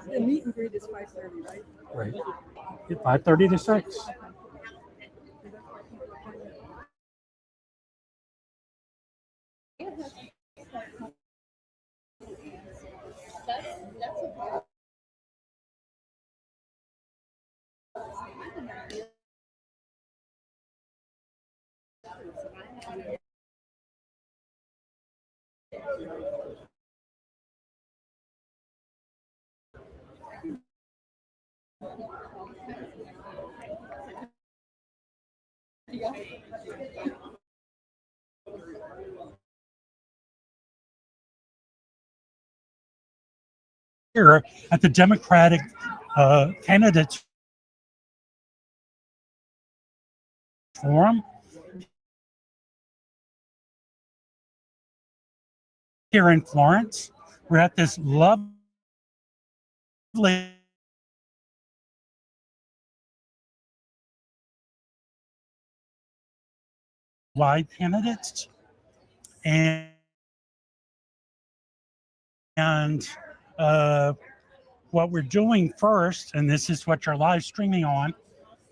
The meet and greet is 5:30, right? Right. 5:30 to 6. Here at the Democratic Candidates Forum here in Florence. We're at this lovely wide candidates, and what we're doing first, and this is what you're live streaming on,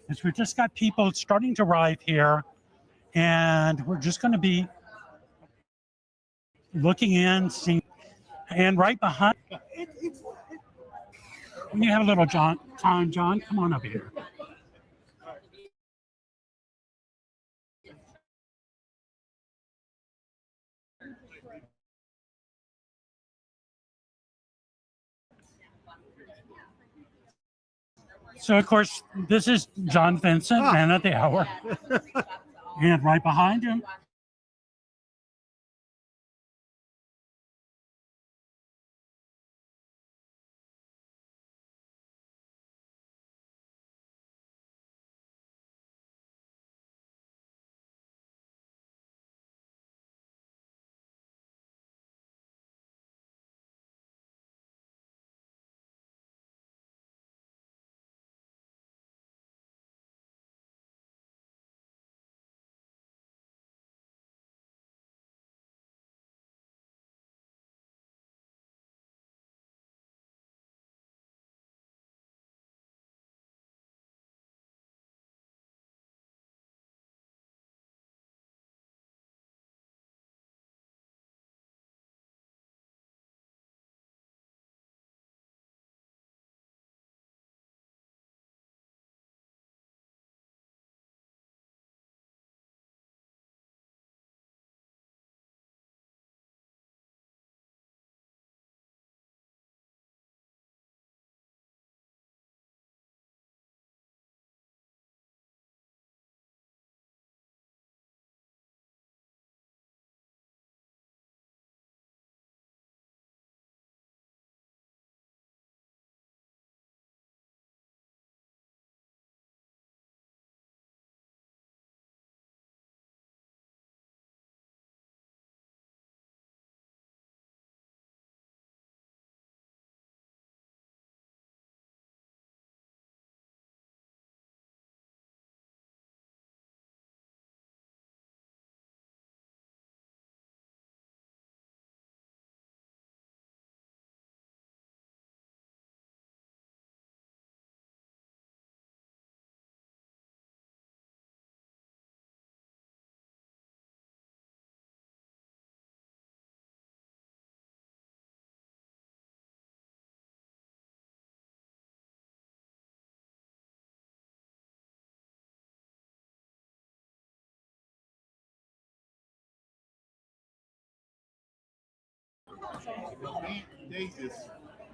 is we've just got people starting to arrive here, and we're just going to be looking in, seeing, and right behind. When you have a little time, John, come on up here. So, of course, this is John Vincent, man of the hour. And right behind him,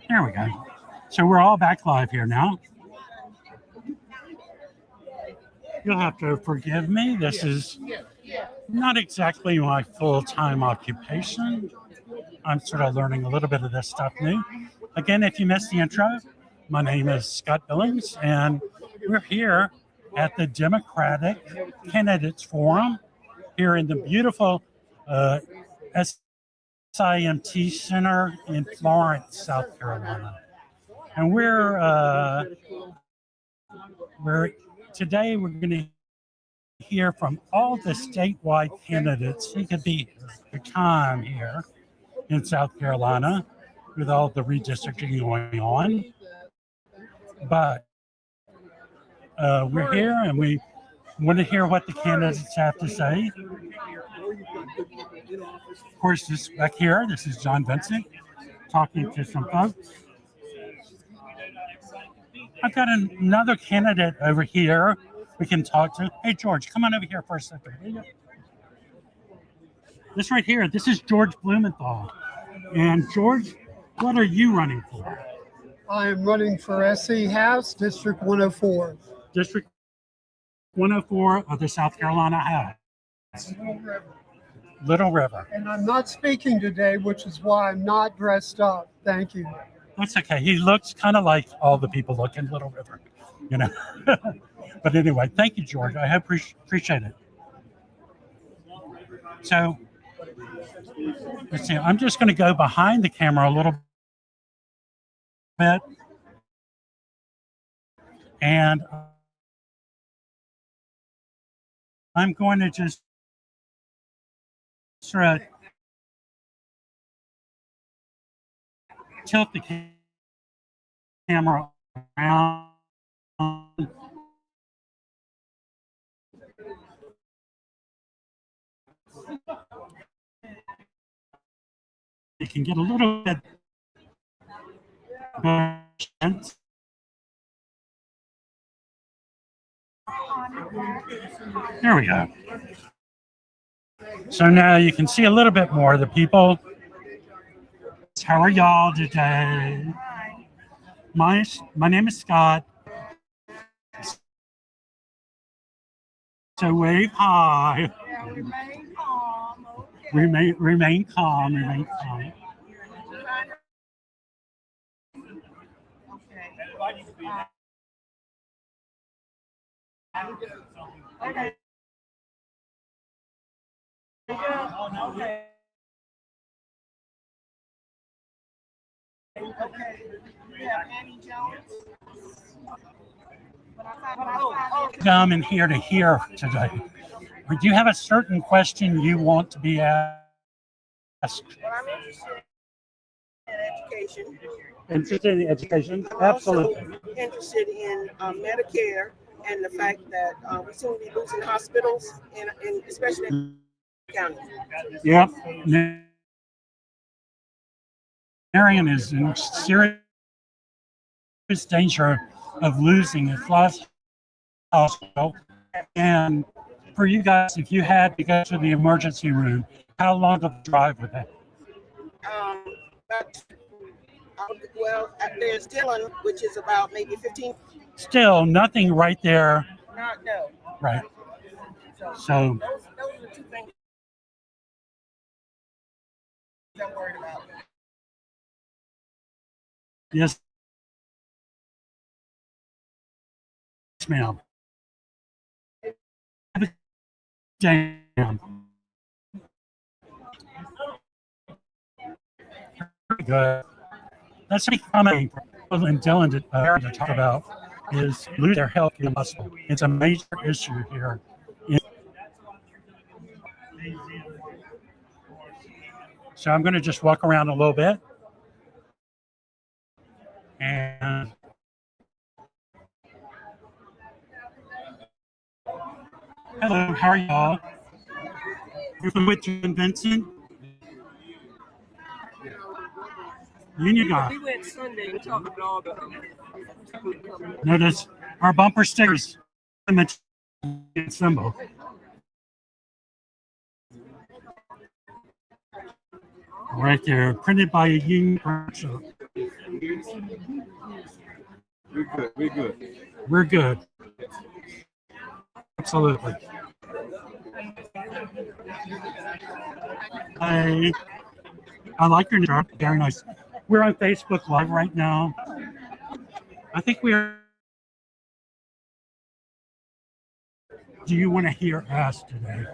there we go. So we're all back live here now. You'll have to forgive me. This is not exactly my full-time occupation. I'm sort of learning a little bit of this stuff new. Again, if you missed the intro, my name is Scott Billings, and we're here at the Democratic Candidates Forum here in the beautiful SiMT Center in Florence, South Carolina. And today we're going to hear from all the statewide candidates who could be the time here in South Carolina with all the redistricting going on. but we're here and we want to hear what the candidates have to say. Of course, this back here, this is John Vincent talking to some folks. I've got another candidate over here we can talk to. Hey, George, come on over here for a second. This right here, this is George Blumenthal. And George, what are you running for? I am running for SC House, District 104. District 104 of the South Carolina House. Little River. And I'm not speaking today, which is why I'm not dressed up. Thank you. That's okay. He looks kind of like all the people look in Little River, you know. But anyway, thank you, George. I appreciate it. So, let's see. I'm just going to go behind the camera a little bit. And I'm going to just sort of tilt the camera around. You can get a little bit bent. There we go. So now you can see a little bit more of the people. How are y'all today? My name is Scott. So wave hi. Remain calm. Okay. Remain calm. Remain calm. Okay. Okay. Okay. We have Annie Jones. Come in here to hear today. Do you have a certain question you want to be asked? Well, I'm interested in education. Interested in education? I'm Absolutely. also interested in Medicare and the fact that we seem to be losing hospitals, and especially in the county. Yep. Marion is in serious danger of losing its last hospital. And for you guys, if you had to go to the emergency room, how long of a drive would that? Well, there's Dillon, which is about maybe 15. Still, nothing right there. No. Right. Those So are the two things I'm worried about. yes, ma'am. Damn. Very good. That's a common and Dylan to talk about is lose their health in the hospital. It's a major issue here. So I'm going to just walk around a little bit. And hello, how are y'all? You're from John Vincent? Union guy. We went Sunday and talked about all the Notice our bumper stickers symbol. Right there, printed by a union commercial. We're good. We're good. Absolutely. I like your new. Very nice. We're on Facebook Live right now. I think we are. Do you want to hear us today?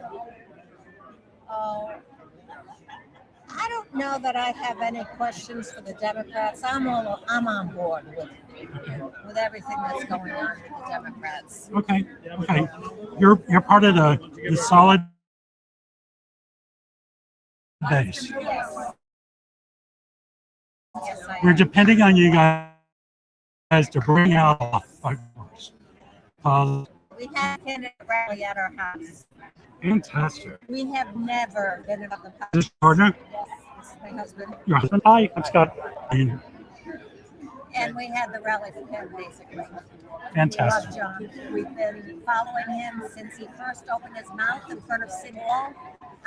I don't know that I have any questions for the Democrats. I'm on board with everything that's going on with the Democrats. Okay. You're part of the solid base. Yes, I We're am. depending on you guys guys to bring out a fireworks. We had a candidate rally at our house. Fantastic. We have never been about the This partner, Yes, this is my husband. your husband. Hi, I'm Scott. And And we had the rally for him, basically. fantastic. We love John. We've been following him since he first opened his mouth in front of City Hall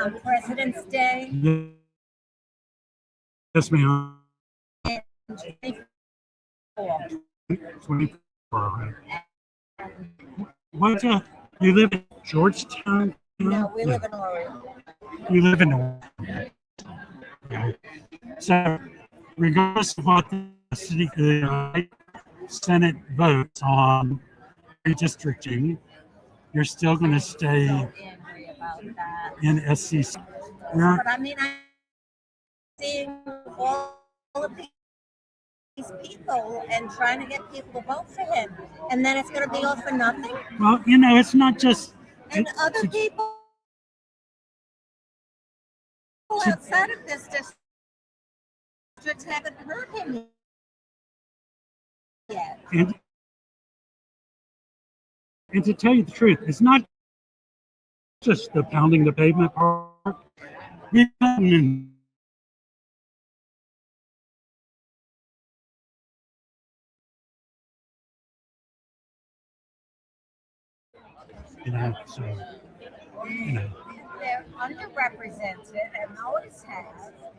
on President's Day Yes, ma'am. in 24. 24. What? You live in Georgetown? No, we live in Oriole. You live in. Okay. So, regardless of what the city Senate votes on redistricting, you're still going to stay So angry about that. in SC. But I mean, I'm seeing all of these people and trying to get people to vote for him. And then it's going to be all for nothing. Well, you know, it's not just. And other people outside of this district haven't heard him yet. And to tell you the truth, it's not just the pounding the pavement part. We've gotten in. You know, so, you know. They're underrepresented and always have,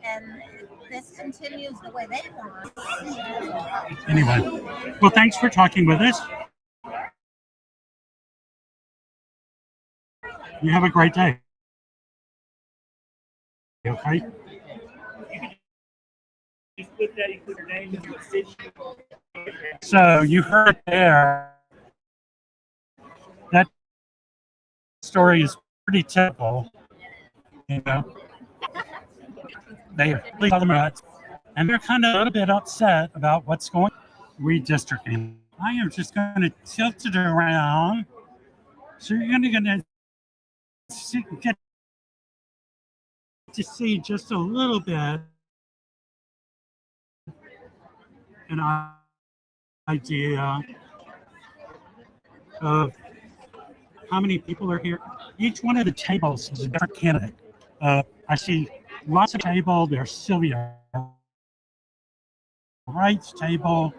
and this continues the way they want. Anyway, well, thanks for talking with us. You have a great day. Okay? So you heard there, that story is pretty typical. You know, they really call them nuts, and they're kind of a little bit upset about what's going on. Redistricting. I am just going to tilt it around, so you're going to get to see just a little bit an idea of how many people are here. Each one of the tables is a different candidate. I see lots of table. There's Sylvia Wright's table.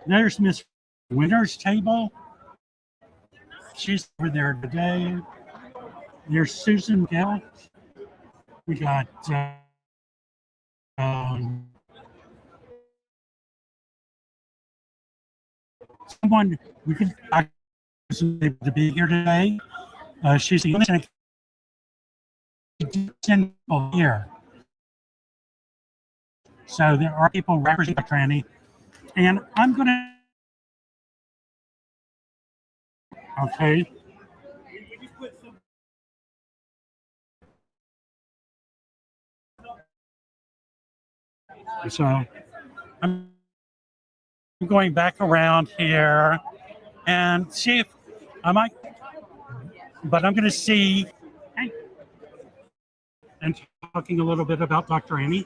There's Miss Winter's table. She's over there today. There's Susan Gill. We got someone we could to be here today. She's the only people here. So there are people representing Tranny, and I'm gonna. Okay. So I'm going back around here and see if I might, but I'm going to see and talking a little bit about Dr. Annie.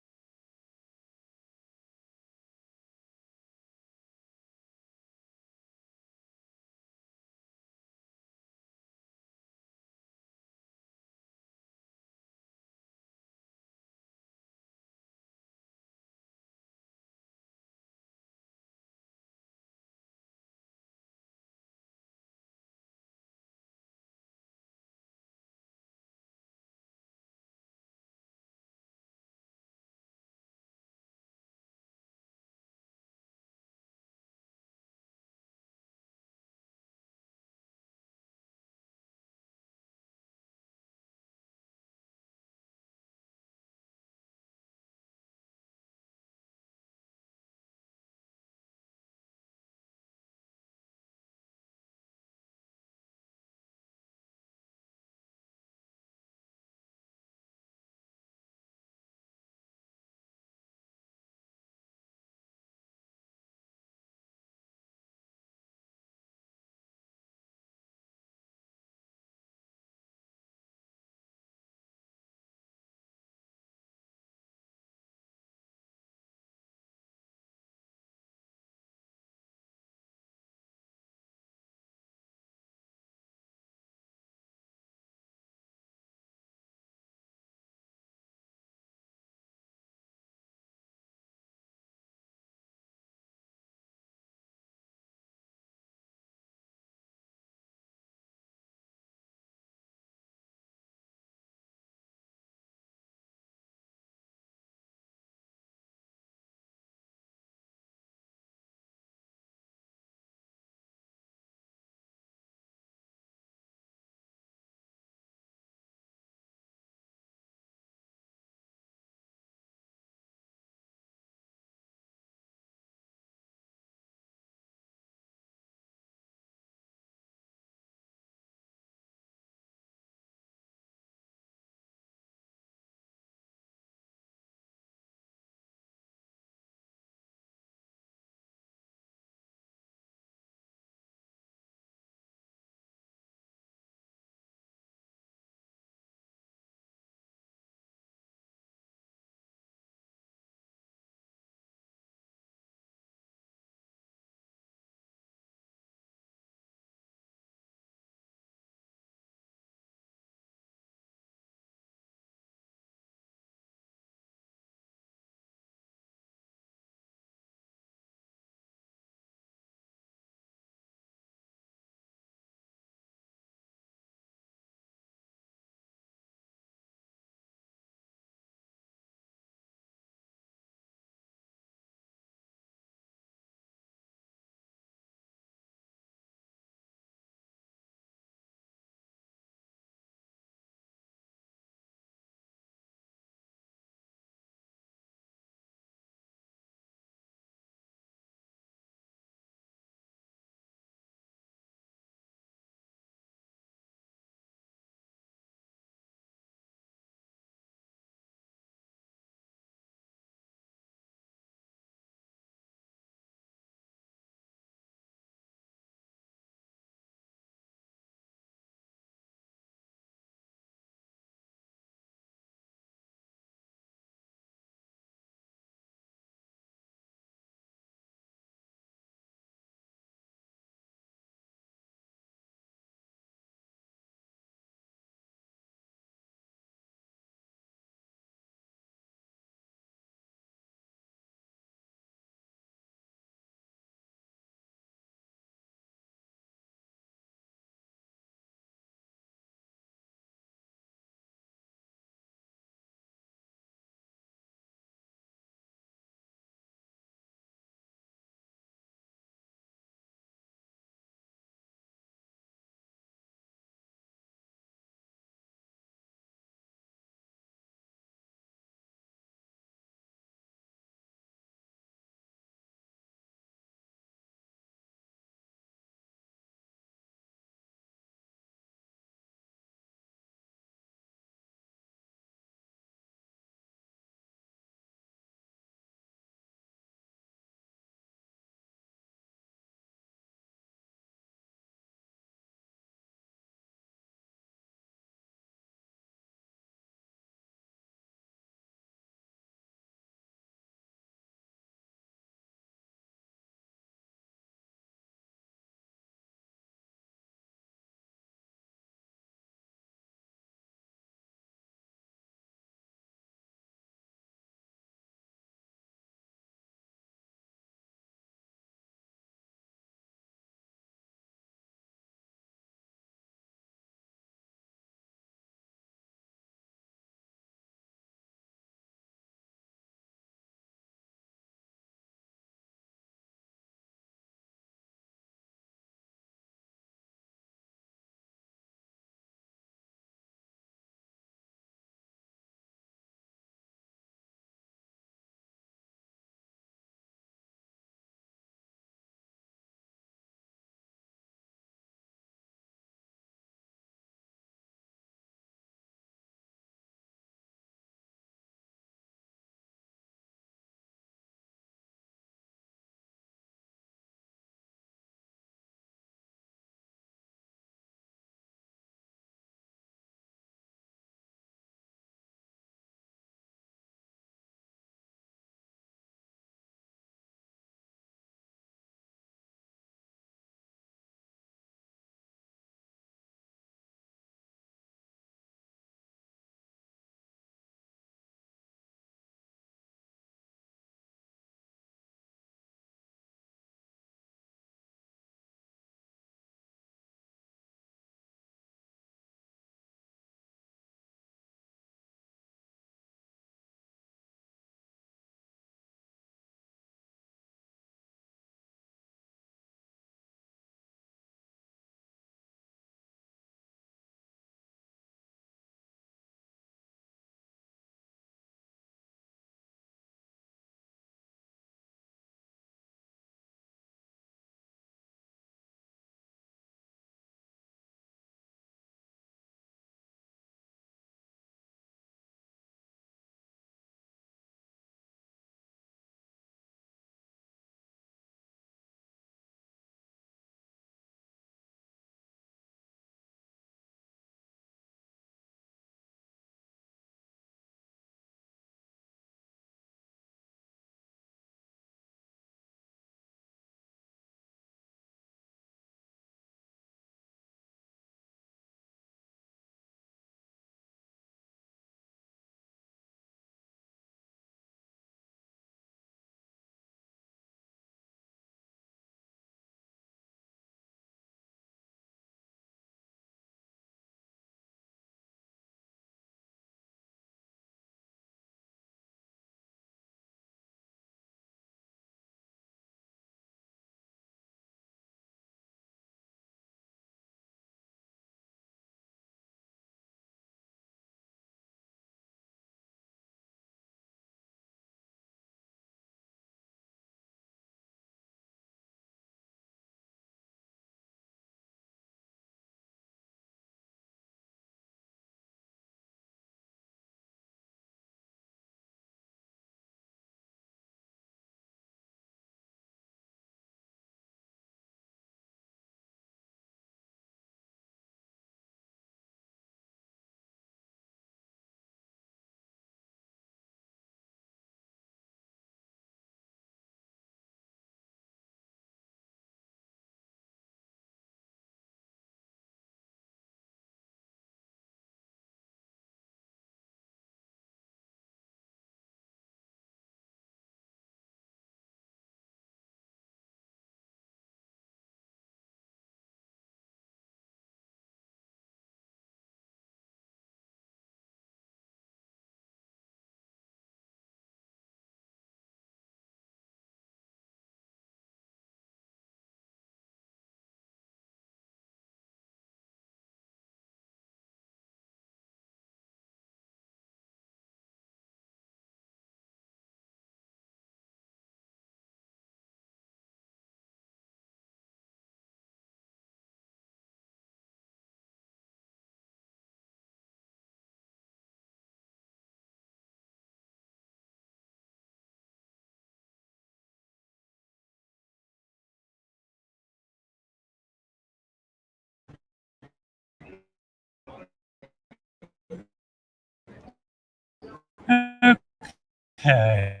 Okay.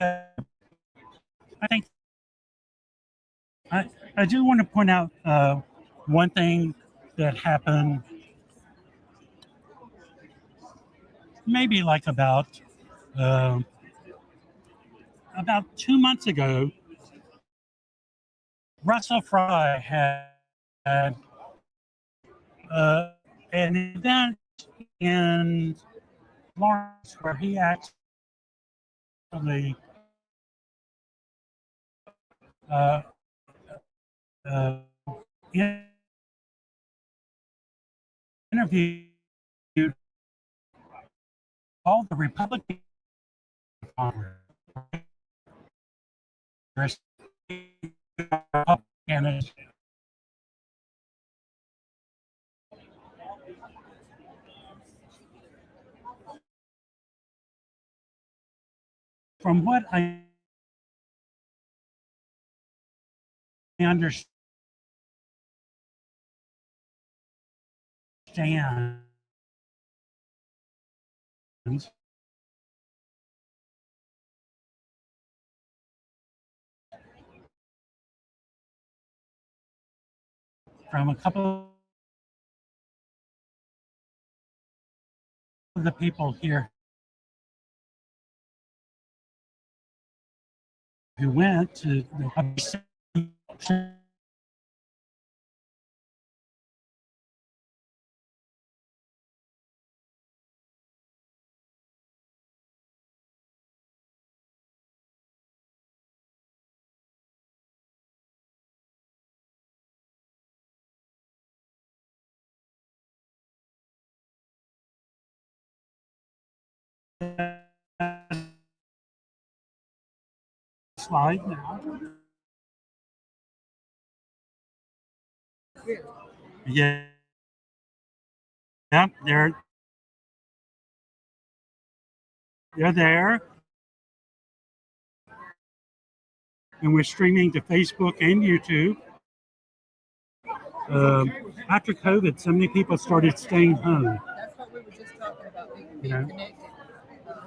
I think I do want to point out one thing that happened maybe like uh, about 2 months ago. Russell Fry had an event in Florence where he actually uh, uh, interviewed all the Republican Congress candidates. From what I understand, from a couple of the people here who went to the slide now. Yeah, they're there, and we're streaming to Facebook and YouTube. After COVID, so many people started staying home. That's what we were just talking about.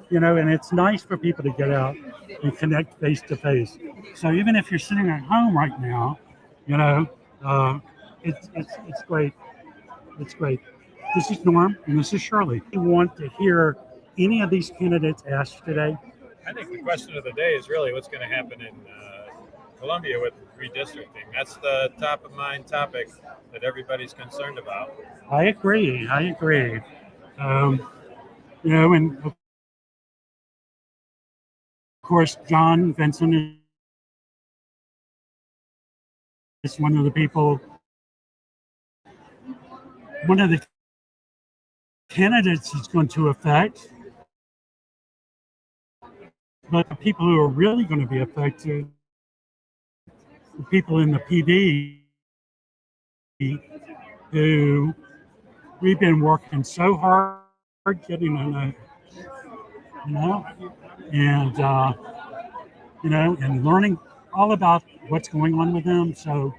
You know, and it's nice for people to get out and connect face to face. So even if you're sitting at home right now, you know, it's great. It's great. This is Norm, and this is Shirley. You want to hear any of these candidates asked today? I think the question of the day is really what's going to happen in Columbia with redistricting. That's the top of mind topic that everybody's concerned about. I agree. You know, and of course, John Vincent is one of the people, one of the candidates is going to affect. But the people who are really going to be affected, the people in the PD, who we've been working so hard getting in a, and and learning all about what's going on with them. So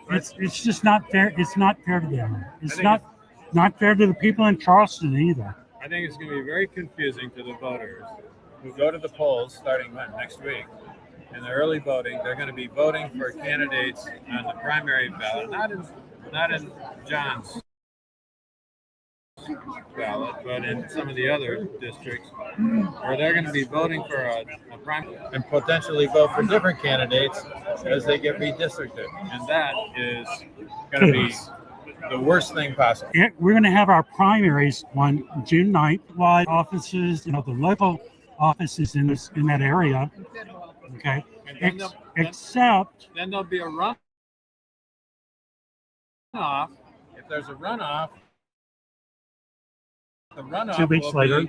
it's just not fair. It's not fair to them. It's not fair to the people in Charleston either. I think it's going to be very confusing to the voters who go to the polls starting next week. In the early voting, they're going to be voting for candidates on the primary ballot, not in John's ballot, but in some of the other districts, where they're going to be voting for a primary and potentially vote for different candidates as they get redistricted. And that is going to be the worst thing possible. We're going to have our primaries on June 9th. Wide offices, the local offices in that area. Okay. Except then there'll be a runoff. If there's a runoff, the runoff 2 weeks later.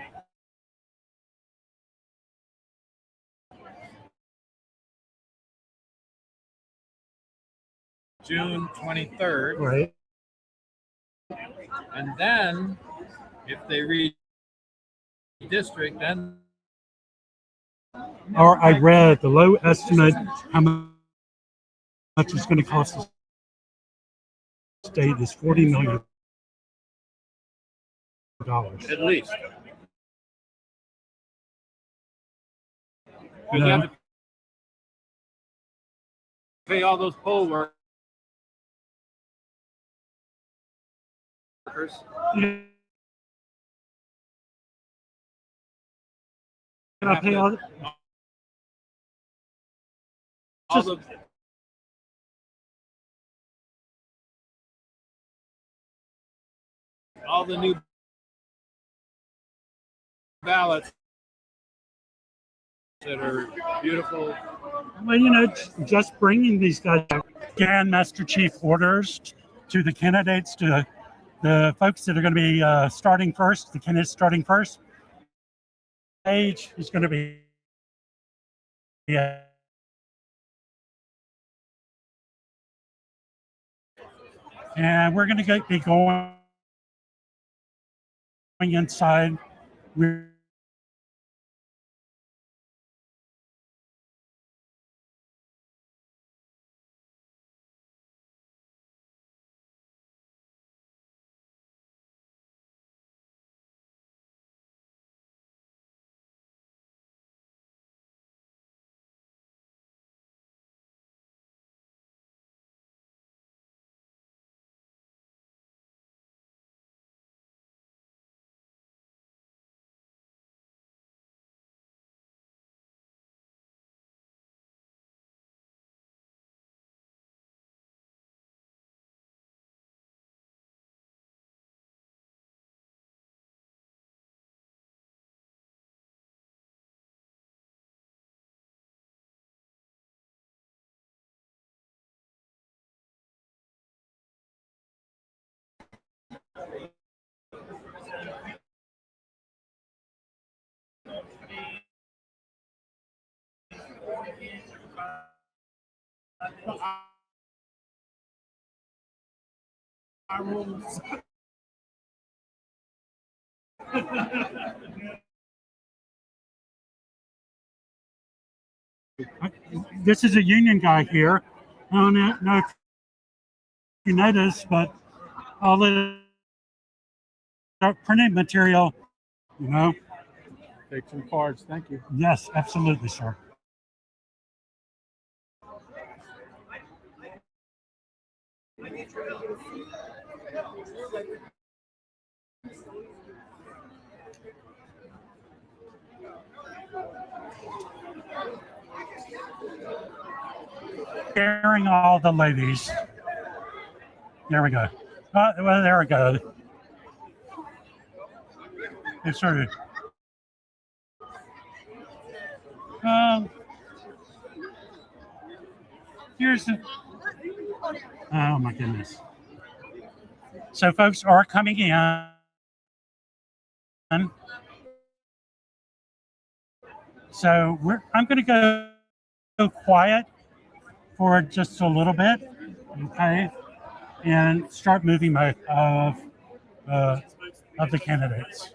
June 23rd. Right. And then if they redistrict, then Or I read the low estimate how much it's going to cost the state is $40 million. at least. Because you No. have to pay all those poll workers. You gotta pay all all the new ballots that are beautiful. well, you know, just bringing these guys Grand Master Chief orders to the candidates, to the folks that are going to be starting first, the candidates starting first. Age is going to be and we're going to be going inside. We're this is a union guy here. I don't know if you noticed, but all the printed material, you know. Take some cards. Thank you. Yes, absolutely, sir. Scaring all the ladies. There we go. Well, there we go. It's sort of. Here's the. Oh my goodness. So folks are coming in. So I'm going to go quiet for just a little bit, okay, and start moving my of the candidates.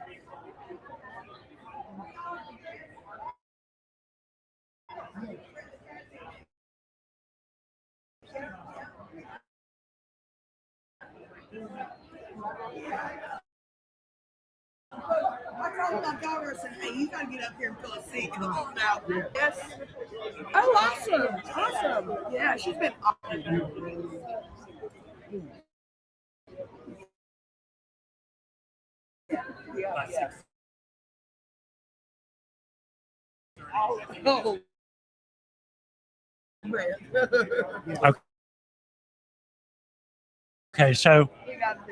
I told my daughter, I said, hey, you gotta get up here and fill a seat. Come on now. Yes. Oh, awesome. Awesome. Yeah, she's been awesome. Yeah, yes. Oh. Okay, so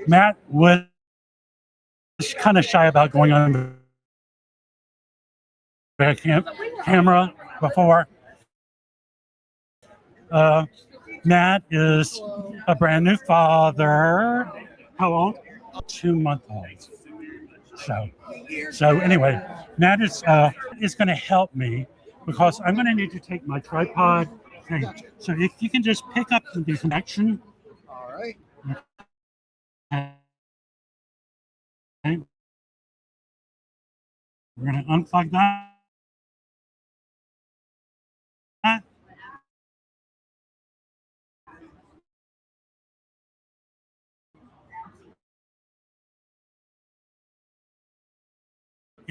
Matt was kind of shy about going on the camera before. Matt is a brand new father. How old? 2-month-old. So anyway, Matt is going to help me because I'm going to need to take my tripod. Okay, so if you can just pick up the connection. All right. Okay. We're going to unplug that.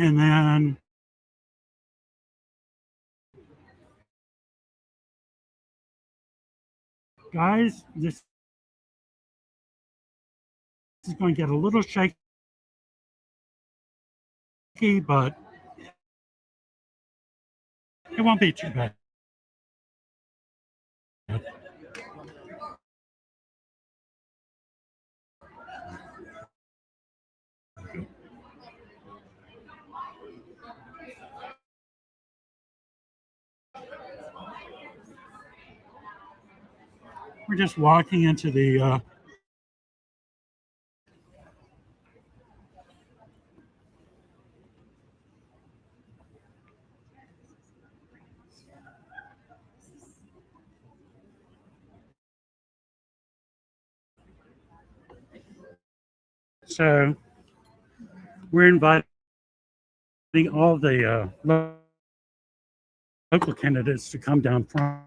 And then guys, this is going to get a little shaky, but it won't be too bad. We're just walking into the so we're inviting all the local candidates to come down front.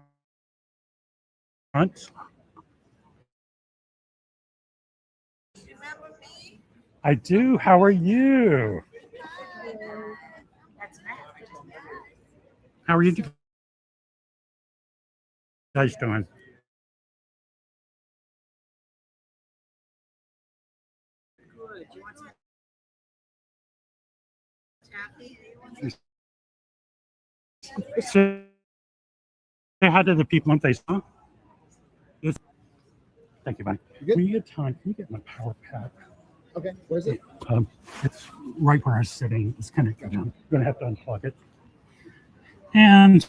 Remember me? I do. How are you? That's Matt. How are you guys doing? Good. You want some taffy? Say hi to the people on Facebook. Thank you, man. good? When you get time, can you get my power pack? Okay, where's it? It's right where I'm sitting. It's kind of good. I'm going to have to unplug it. And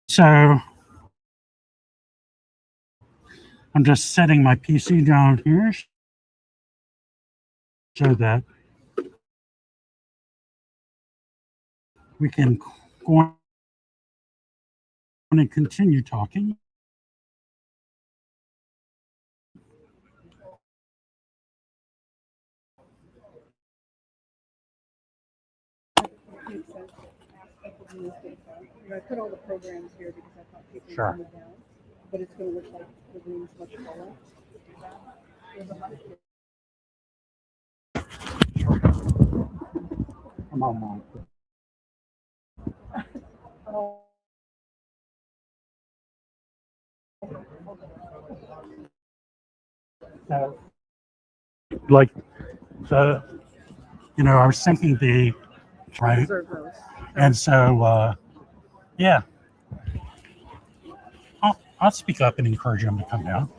so I'm just setting my PC down here so that we can go on and continue talking. I put all the programs here because I thought people Sure. would move down, but it's going to look like the room's much fuller. Come on, Mom. So, like the, I was thinking right, Reserve those. and so yeah, I'll speak up and encourage them to come down.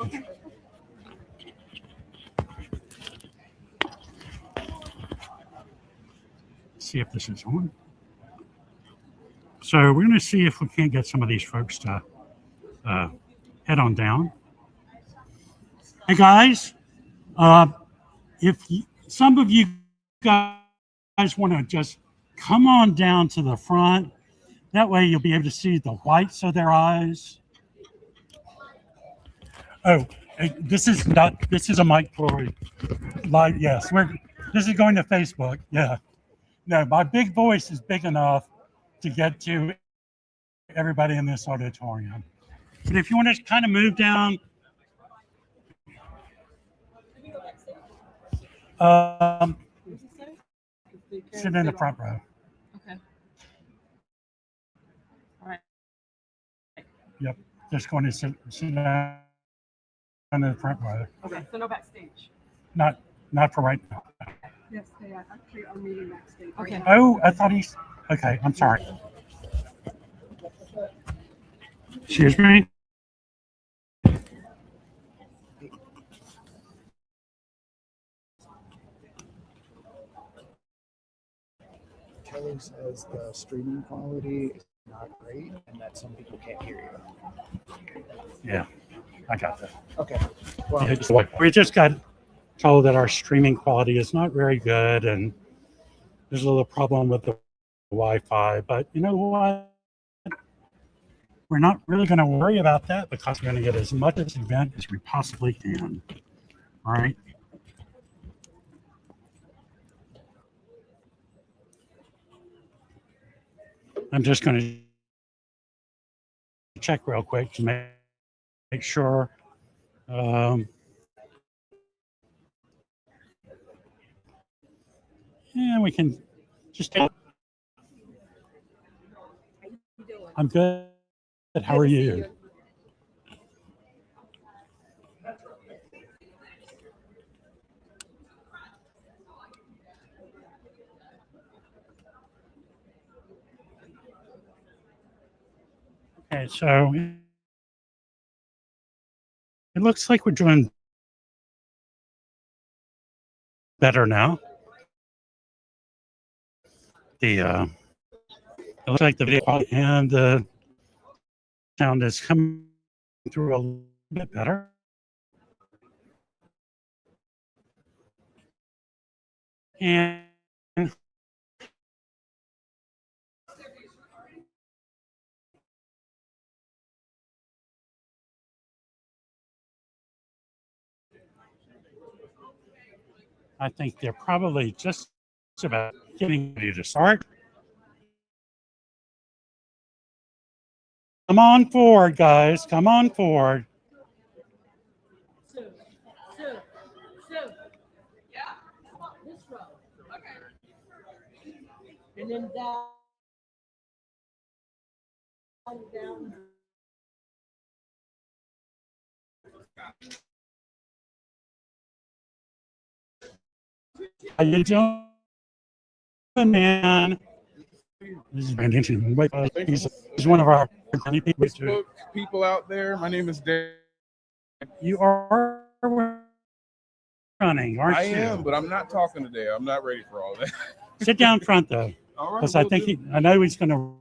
See if this is on. So we're going to see if we can't get some of these folks to head on down. Hey guys, if some of you guys want to just come on down to the front, that way you'll be able to see the whites of their eyes. Oh, this is a mic for live. Yes, this is going to Facebook. Yeah. No, my big voice is big enough to get to everybody in this auditorium. But if you want to kind of move down, sit in the front row. Okay. All right. Yep, just going to sit down in the front row. Okay, so no backstage. Not for right now. Yes, they actually are meeting backstage. Okay. Oh, I thought he's okay. I'm sorry. Excuse me. Kelly says the streaming quality is not great and that some people can't hear you. Yeah, I got that. Okay. Well, Yeah, we just got told that our streaming quality is not very good, and there's a little problem with the Wi-Fi. But you know what? We're not really going to worry about that because we're going to get as much of this event as we possibly can. All right. I'm just going to check real quick to make sure. And we can Just I'm good. How are you? Okay, so it looks like we're doing better now. It looks like the video and the sound is coming through a little bit better. And I think they're probably just about getting ready to start. Come on forward, guys. Come on forward. Sue. Yeah. This row. Okay. And then down. How you doing, man? This is Brandon. He's one of our Facebook people out there. My name is Dan. You are running, aren't you? I am, but I'm not talking today. I'm not ready for all that. Sit down front though, All right, because I think I know he's going to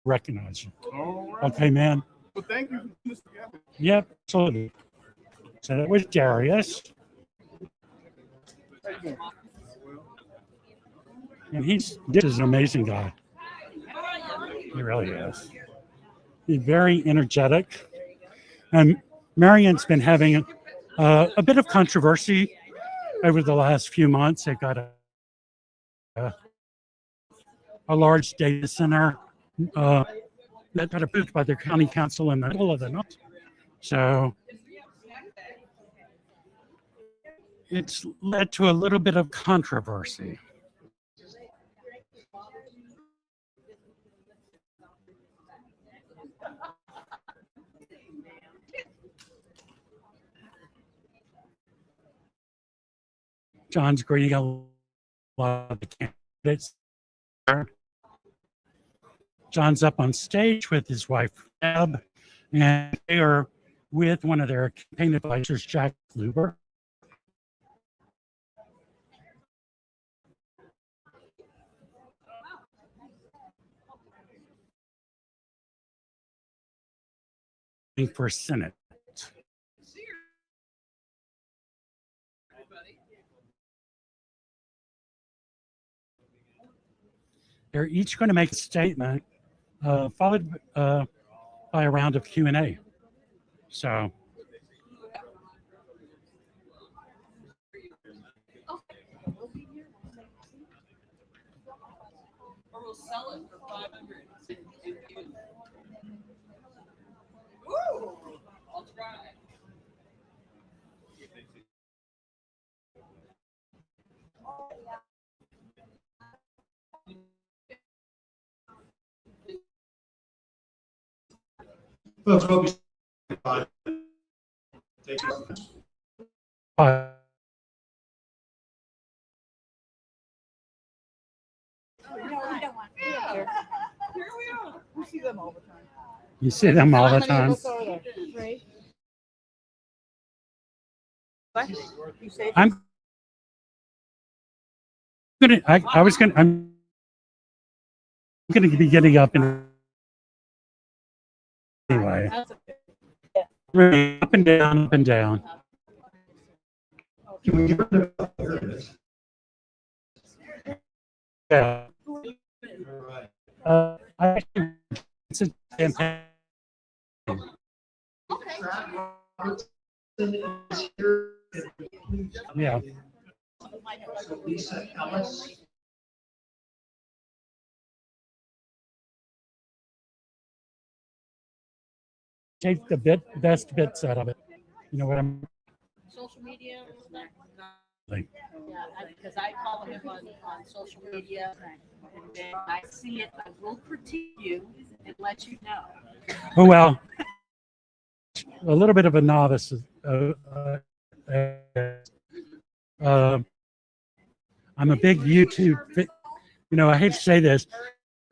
recognize you. All right. Okay, man. Well, thank you for putting this together. Yep, absolutely. So that was Darius, How you doing? and this is an amazing guy. He really is. He's very energetic, and Marion's been having a bit of controversy over the last few months. They got a large data center that got approved by their county council in the middle of the night. So it's led to a little bit of controversy. John's greeting a lot of the candidates. John's up on stage with his wife, Deb, and they are with one of their campaign advisors, Jack Luber. For Senate. They're each going to make a statement, followed by a round of Q&A. So Or we'll sell it for 500. Ooh, I'll try. Folks, hope you fine. Take care. Here we are. We see them all the time. You see them all the time. I'm gonna be getting up in anyway. Up and down, up and down. Can we get rid of here it is. Yeah. All right. It's a campaign. Yeah. Lisa Ellis. Take the best bits out of it. You know what I'm. Social media. Yeah, because I follow him on social media, and when I see it, I will critique you and let you know. Oh, well, a little bit of a novice. I'm a big YouTube, I hate to say this,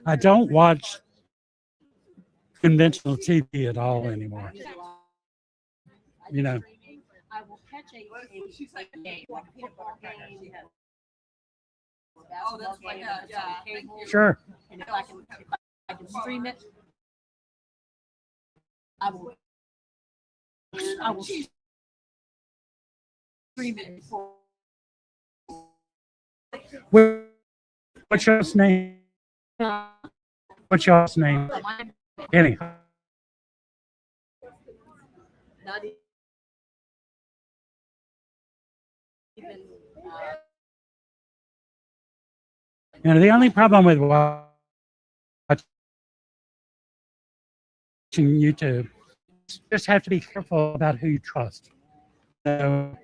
I don't watch conventional TV at all anymore. I will catch a game, like a football game, basketball game, if it's on cable. Sure. And if I can stream it, I will stream it before. What's your name? What's your name? Kenny. Not even, The only problem with watching YouTube, you just have to be careful about who you trust. So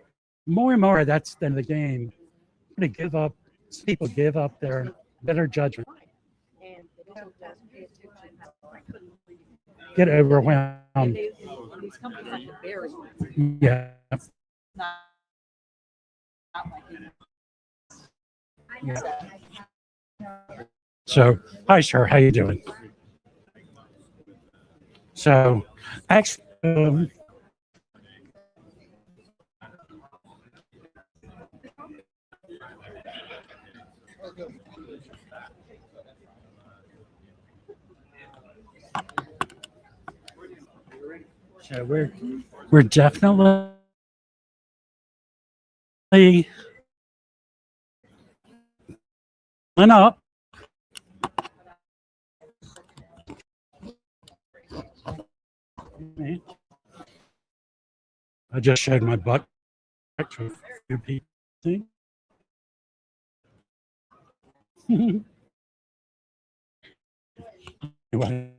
more and more, that's the game. People give up their better judgment. Get overwhelmed. These companies like the Berry, Yeah. not like So, hi, sir. How you doing? So, actually, so we're definitely went up. I just showed my butt to a few people. Anyway.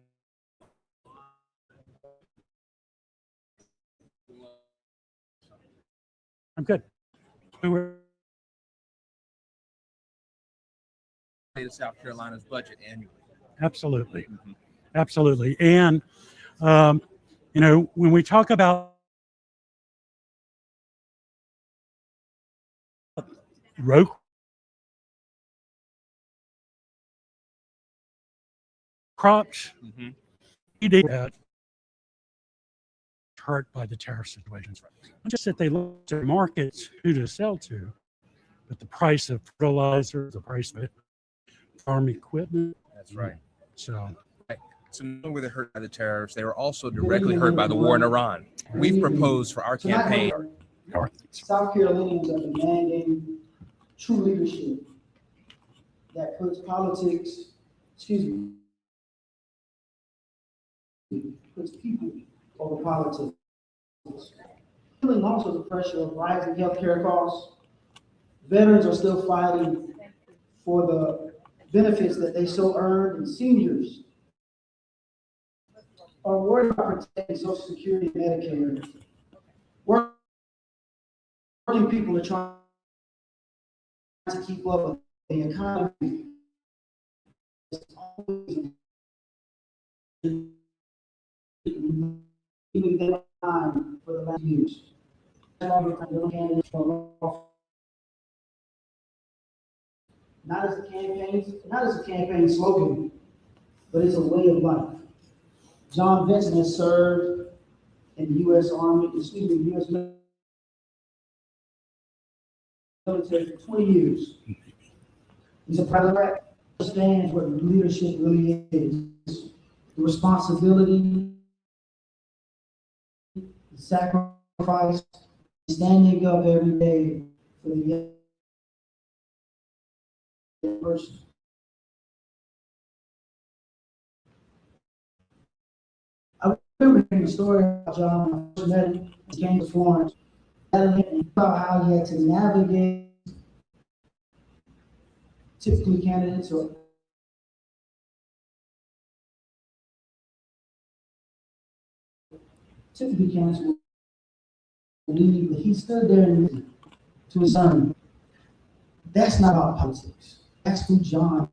I'm good. South Carolina's budget annually. Absolutely. Mm-hmm. Absolutely. And, when we talk about row crops, hurt by the tariff situations. Not just that they look to markets who to sell to, but the price of fertilizer, the price of farm equipment. That's right. So not only were they hurt by the tariffs, they were also directly hurt by the war in Iran. We've proposed for our campaign. South Carolinians are demanding true leadership that puts puts people over politics. Feeling also the pressure of rising healthcare costs, veterans are still fighting for the benefits that they so earned, and seniors are worried about protecting Social Security and Medicare. Working people are trying to keep up with the economy. Even their time for the last years. Not as a campaign slogan, but it's a way of life. John Vincent has served in the U.S. Army, the U.S. military for 20 years. He's a president who understands what leadership really is. The responsibility, the sacrifice, standing up every day for the young person. I remember hearing the story about John when I first met him. He came to Florence and about how he had to navigate typically candidates or typically candidates will leave, but he stood there and listened to his son. That's not our politics. That's who John.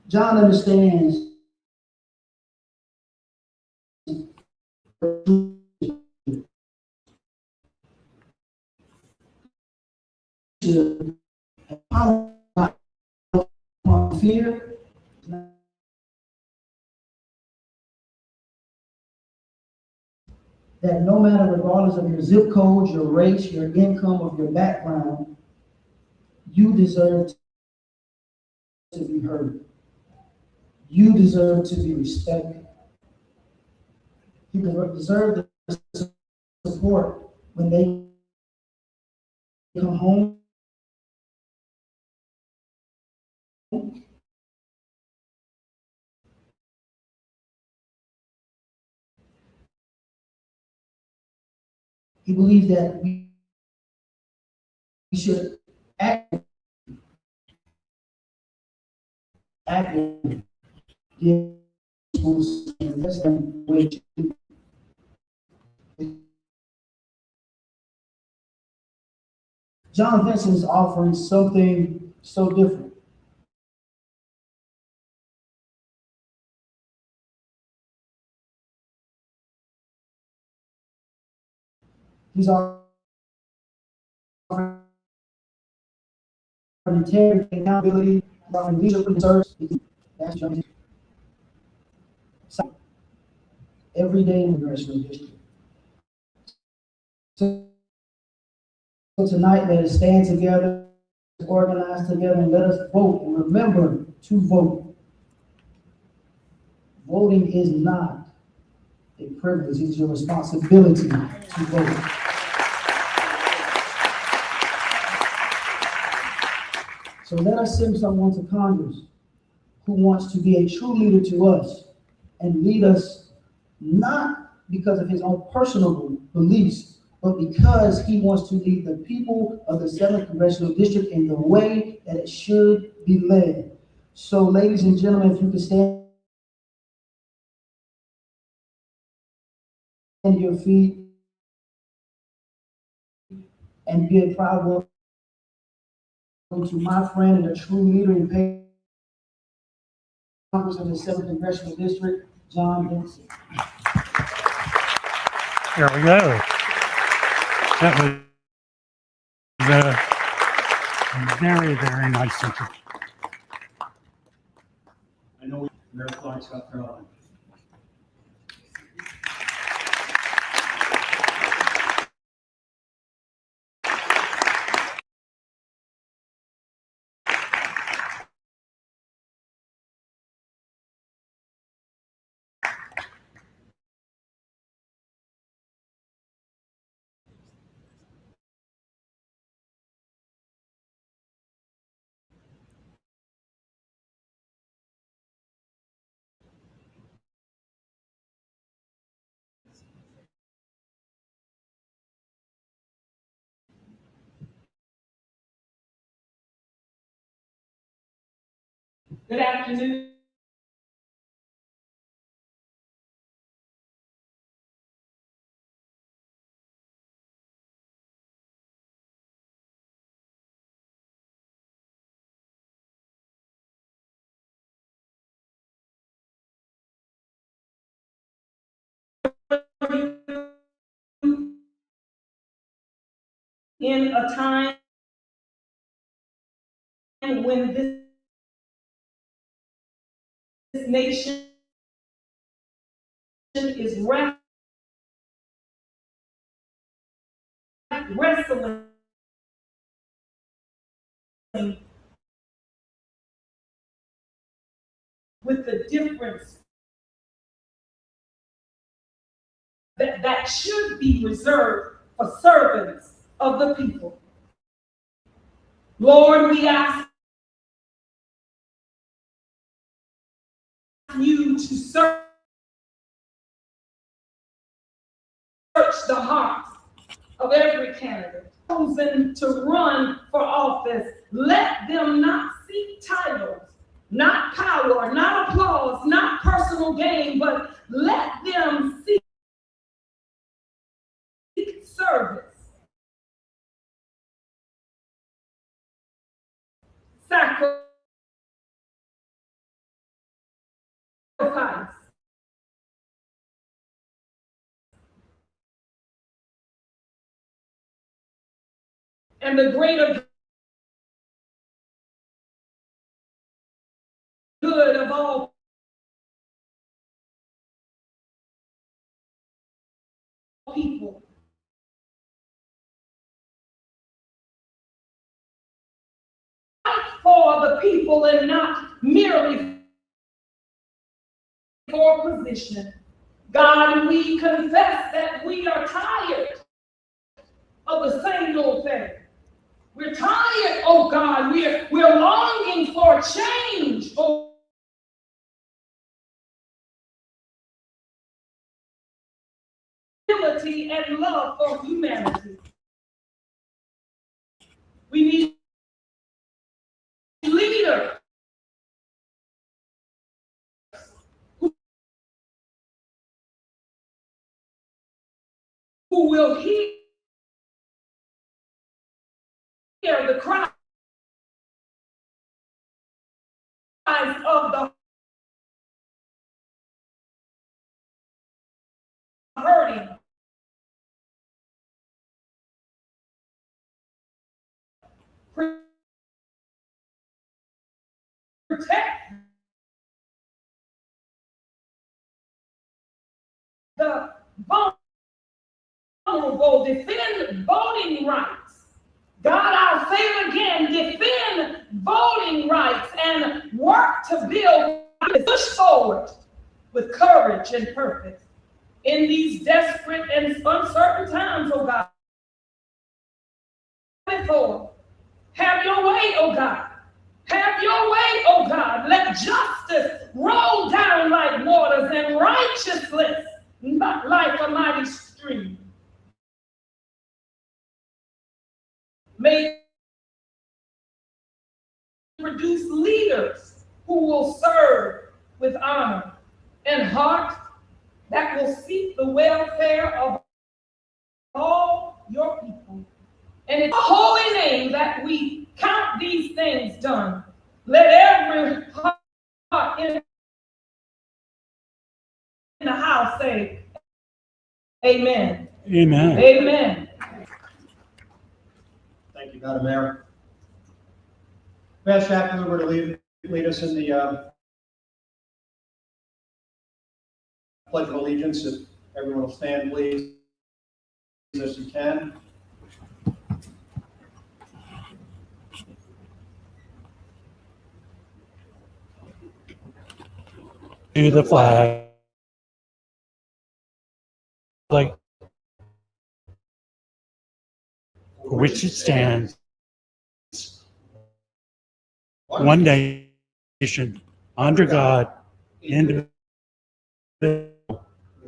John understands fear. That no matter, regardless of your zip code, your race, your income, or your background, you deserve to be heard. You deserve to be respected. You deserve the support when they come home. He believes that we should act John Vincent is offering something so different. He's offering integrity, accountability, offering leadership service. That's John Vincent. Every day in the Congressional District. So tonight, let us stand together, organize together, and let us vote. And remember to vote. Voting is not a privilege, it's your responsibility to vote. So let us send someone to Congress who wants to be a true leader to us and lead us not because of his own personal beliefs, but because he wants to lead the people of the 7th Congressional District in the way that it should be led. So, ladies and gentlemen, if you could stand on your feet and be a proud welcome to my friend and a true leader in Congress of the 7th Congressional District, John Vincent. There we go. That was very, very nice interview. I know Mayor Florence, South Carolina. Good afternoon. In a time when this nation is wrestling with the difference that should be reserved for servants of the people. Lord, we ask you to search the hearts of every candidate chosen to run for office. Let them not seek titles, not power, not applause, not personal gain, but let them seek service. sacrifice. And the greater good of all people. Fight for the people and not merely for position. God, we confess that we are tired of the same old thing. We're tired, oh God, we're longing for change, oh and love for humanity. We need leaders who will hear the cries of the hurting. Protect the vulnerable, defend voting rights. God, I'll say it again, defend voting rights and work to build, push forward with courage and purpose in these desperate and uncertain times, oh God. Have your way, oh God. Have your way, oh God. Let justice roll down like waters and righteousness not like a mighty stream. May produce leaders who will serve with honor and heart, that will seek the welfare of all your people. And it's a holy name that we count these things done. Let every heart in the house say, amen. Amen. Amen. Thank you, Madam Mayor. Matt Shackman, we're to lead us in the Pledge of Allegiance. If everyone will stand, please, as you can. To the flag, for which it stands, one nation, under God, indivisible,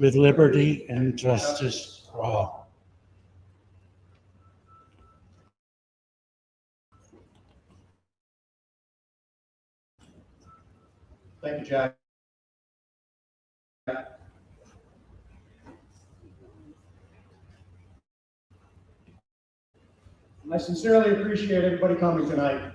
with liberty and justice for all. Thank you, Jack. I sincerely appreciate everybody coming tonight.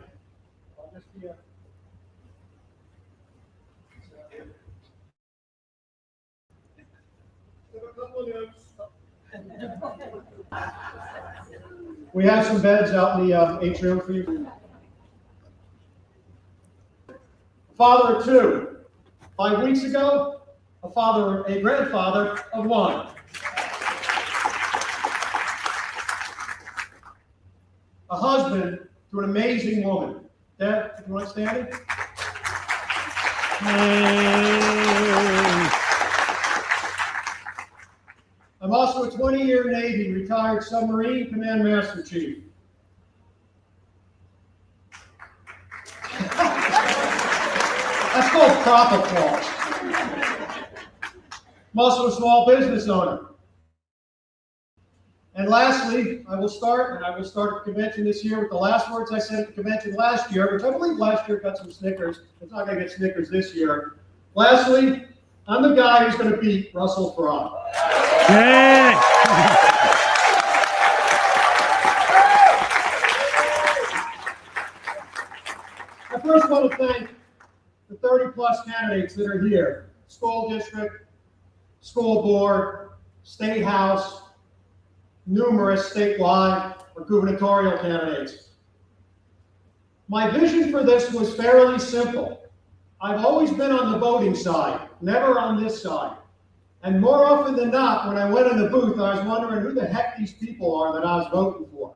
We have some beds out in the atrium for you. A father of two. 5 weeks ago, a grandfather of one. A husband to an amazing woman. Dad, if you want to stand it? I'm also a 20-year Navy retired submarine command master chief. That's called prop applause. I'm also a small business owner. And lastly, I will start the convention this year with the last words I said at the convention last year, which I believe last year got some Snickers. It's not going to get Snickers this year. Lastly, I'm the guy who's going to beat Russell Farrar. Yay! candidates that are here: school district, school board, state house, numerous statewide or gubernatorial candidates. My vision for this was fairly simple. I've always been on the voting side, never on this side. And more often than not, when I went in the booth, I was wondering who the heck these people are that I was voting for.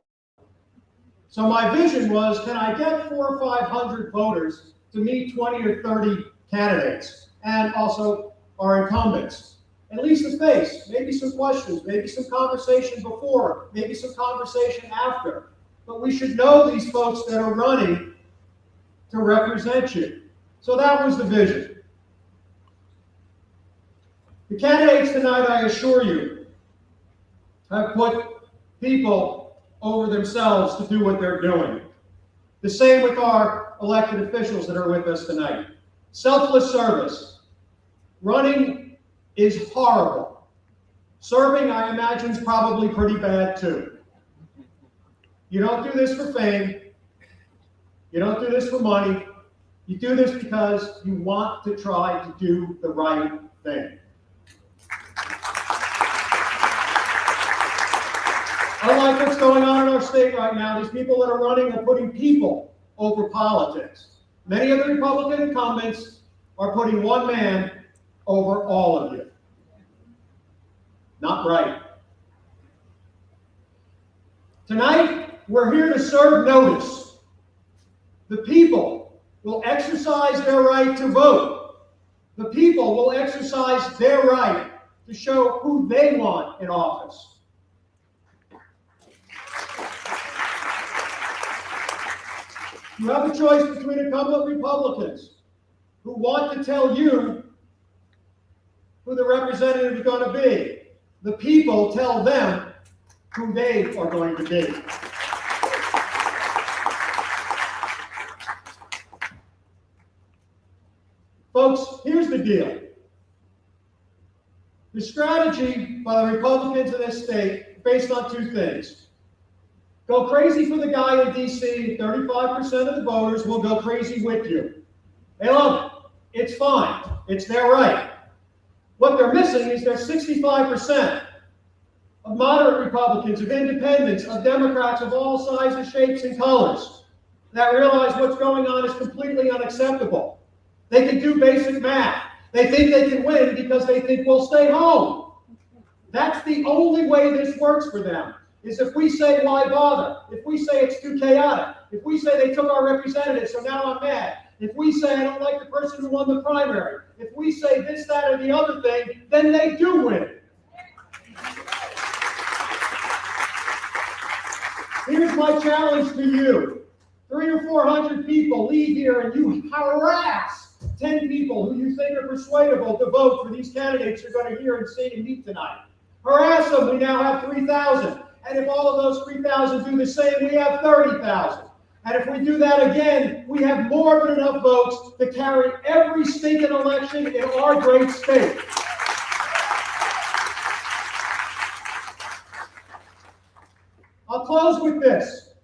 So my vision was, can I get 400 or 500 voters to meet 20 or 30 candidates and also our incumbents? At least a face, maybe some questions, maybe some conversation before, maybe some conversation after. But we should know these folks that are running to represent you. So that was the vision. The candidates tonight, I assure you, have put people over themselves to do what they're doing. The same with our elected officials that are with us tonight. Selfless service. Running is horrible. Serving, I imagine, is probably pretty bad too. You don't do this for fame. You don't do this for money. You do this because you want to try to do the right thing. Unlike what's going on in our state right now, these people that are running are putting people over politics. Many of the Republican incumbents are putting one man over all of you. Not right. Tonight, we're here to serve notice. The people will exercise their right to vote. The people will exercise their right to show who they want in office. You have a choice between incumbent Republicans who want to tell you who the representative is going to be. The people tell them who they are going to be. Folks, here's the deal. The strategy by the Republicans in this state is based on two things. Go crazy for the guy in D.C., 35% of the voters will go crazy with you. They love it. It's fine. It's their right. What they're missing is there's 65% of moderate Republicans, of independents, of Democrats of all sizes, shapes, and colors that realize what's going on is completely unacceptable. They can do basic math. They think they can win because they think we'll stay home. That's the only way this works for them. Is if we say, why bother? If we say it's too chaotic. If we say they took our representative, so now I'm mad. If we say I don't like the person who won the primary. If we say this, that, or the other thing, then they do win. Here's my challenge to you. 300 or 400 people leave here and you harass 10 people who you think are persuadable to vote for these candidates you're going to hear and see and meet tonight. Harass them. We now have 3,000. And if all of those 3,000 do the same, we have 30,000. And if we do that again, we have more than enough votes to carry every stinking election in our great state. I'll close with this.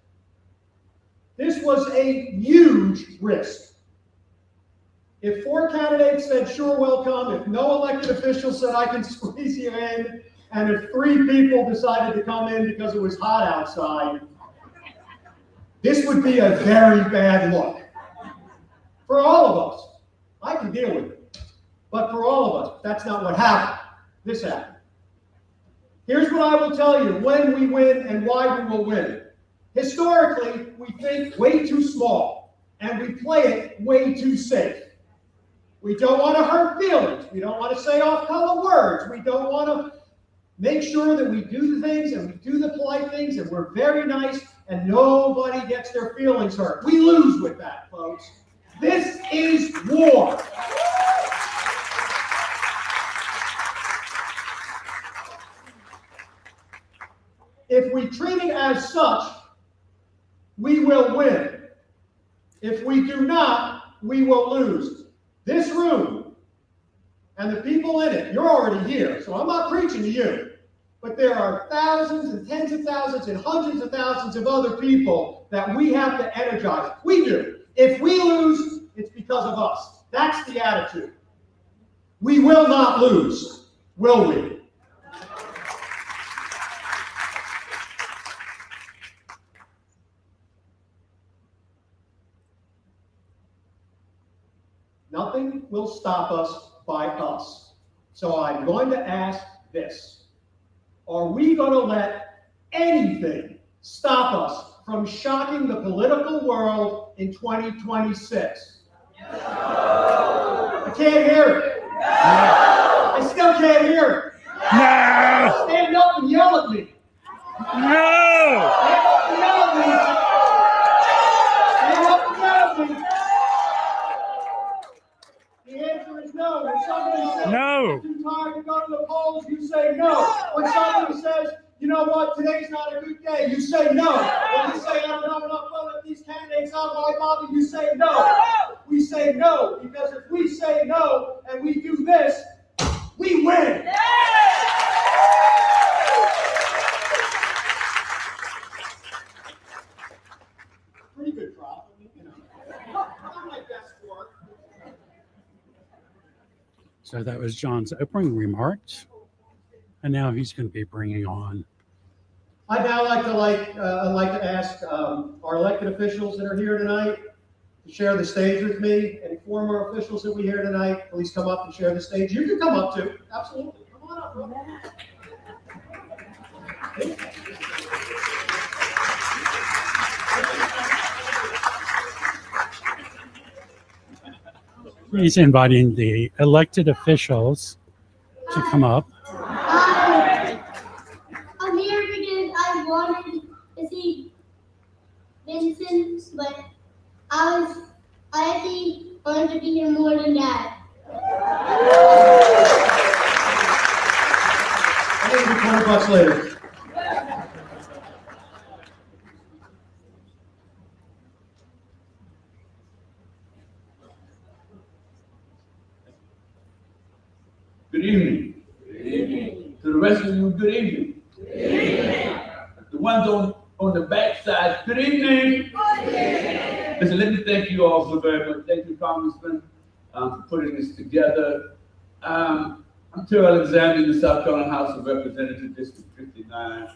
This was a huge risk. If 4 candidates said, sure, welcome, if no elected official said, I can squeeze you in, and if 3 people decided to come in because it was hot outside, this would be a very bad look. For all of us. I can deal with it. But for all of us, that's not what happened. This happened. Here's what I will tell you when we win and why we will win. Historically, we think way too small, and we play it way too safe. We don't want to hurt feelings. We don't want to say off-color words. We don't want to make sure that we do the things and we do the polite things and we're very nice and nobody gets their feelings hurt. We lose with that, folks. This is war. If we treat it as such, we will win. If we do not, we will lose. This room and the people in it, you're already here, so I'm not preaching to you. But there are thousands and tens of thousands and hundreds of thousands of other people that we have to energize. We do. If we lose, it's because of us. That's the attitude. We will not lose, will we? Nothing will stop us by us. So I'm going to ask this. Are we going to let anything stop us from shocking the political world in 2026? No. I can't hear it. No. I still can't hear it. No. Stand up and yell at me. No. Stand up and yell at me. Stand up and yell at me. The answer is no. When somebody says No. you're too tired to go to the polls, you say no. When somebody says, you know what, today's not a good day, you say no. When you say, I don't have enough fun with these candidates out, why bother, you say no. We say no, because if we say no and we do this, we win. Pretty good crop, you know. Not my best work. So that was John's opening remarks, and now he's going to be bringing on. I'd now like to ask our elected officials that are here tonight to share the stage with me. Any former officials that we hear tonight, please come up and share the stage. You can come up too. Absolutely. Come on up, bro. He's inviting the elected officials to come up. I'm here because I wanted to see Vincent, but I actually wanted to be here more than that. I'm going to be $20 later. Good evening. Good evening. To the rest of you, good evening. Good evening. The ones on the back side, good evening. Good evening. Listen, let me thank you all so very much. Thank you, Congressman, for putting this together. I'm Terrell Alexander in the South Carolina House of Representatives, District 59,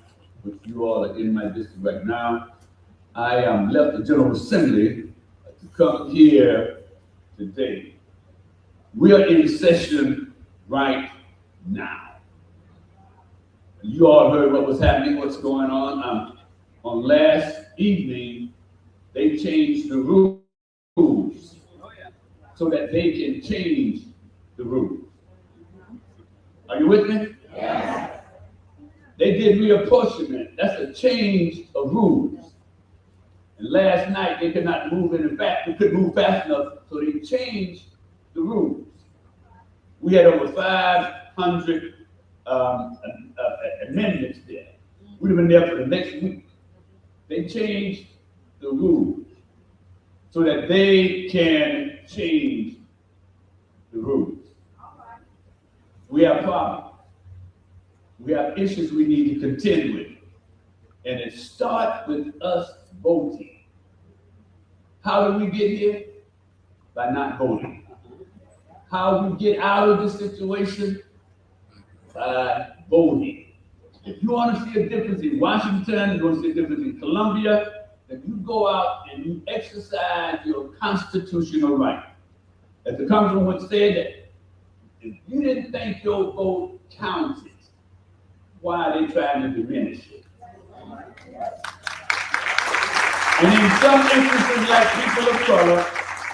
which you all are in my district right now. I left the General Assembly to come here today. We are in session right now. You all heard what was happening, what's going on. On last evening, they changed the rules so that they can change the rules. Are you with me? Yes. They did reapportionment. That's a change of rules. And last night, they could not move in the back. We couldn't move fast enough, so they changed the rules. We had over 500 amendments there. We'd have been there for the next week. They changed the rules so that they can change the rules. We have problems. We have issues we need to contend with. And it starts with us voting. How do we get here? By not voting. How we get out of this situation? By voting. If you want to see a difference in Washington, you want to see a difference in Columbia, then you go out and you exercise your constitutional right. As the Congressman once said, that if you didn't think your vote counted, why are they trying to diminish it? And in some instances, like people of color,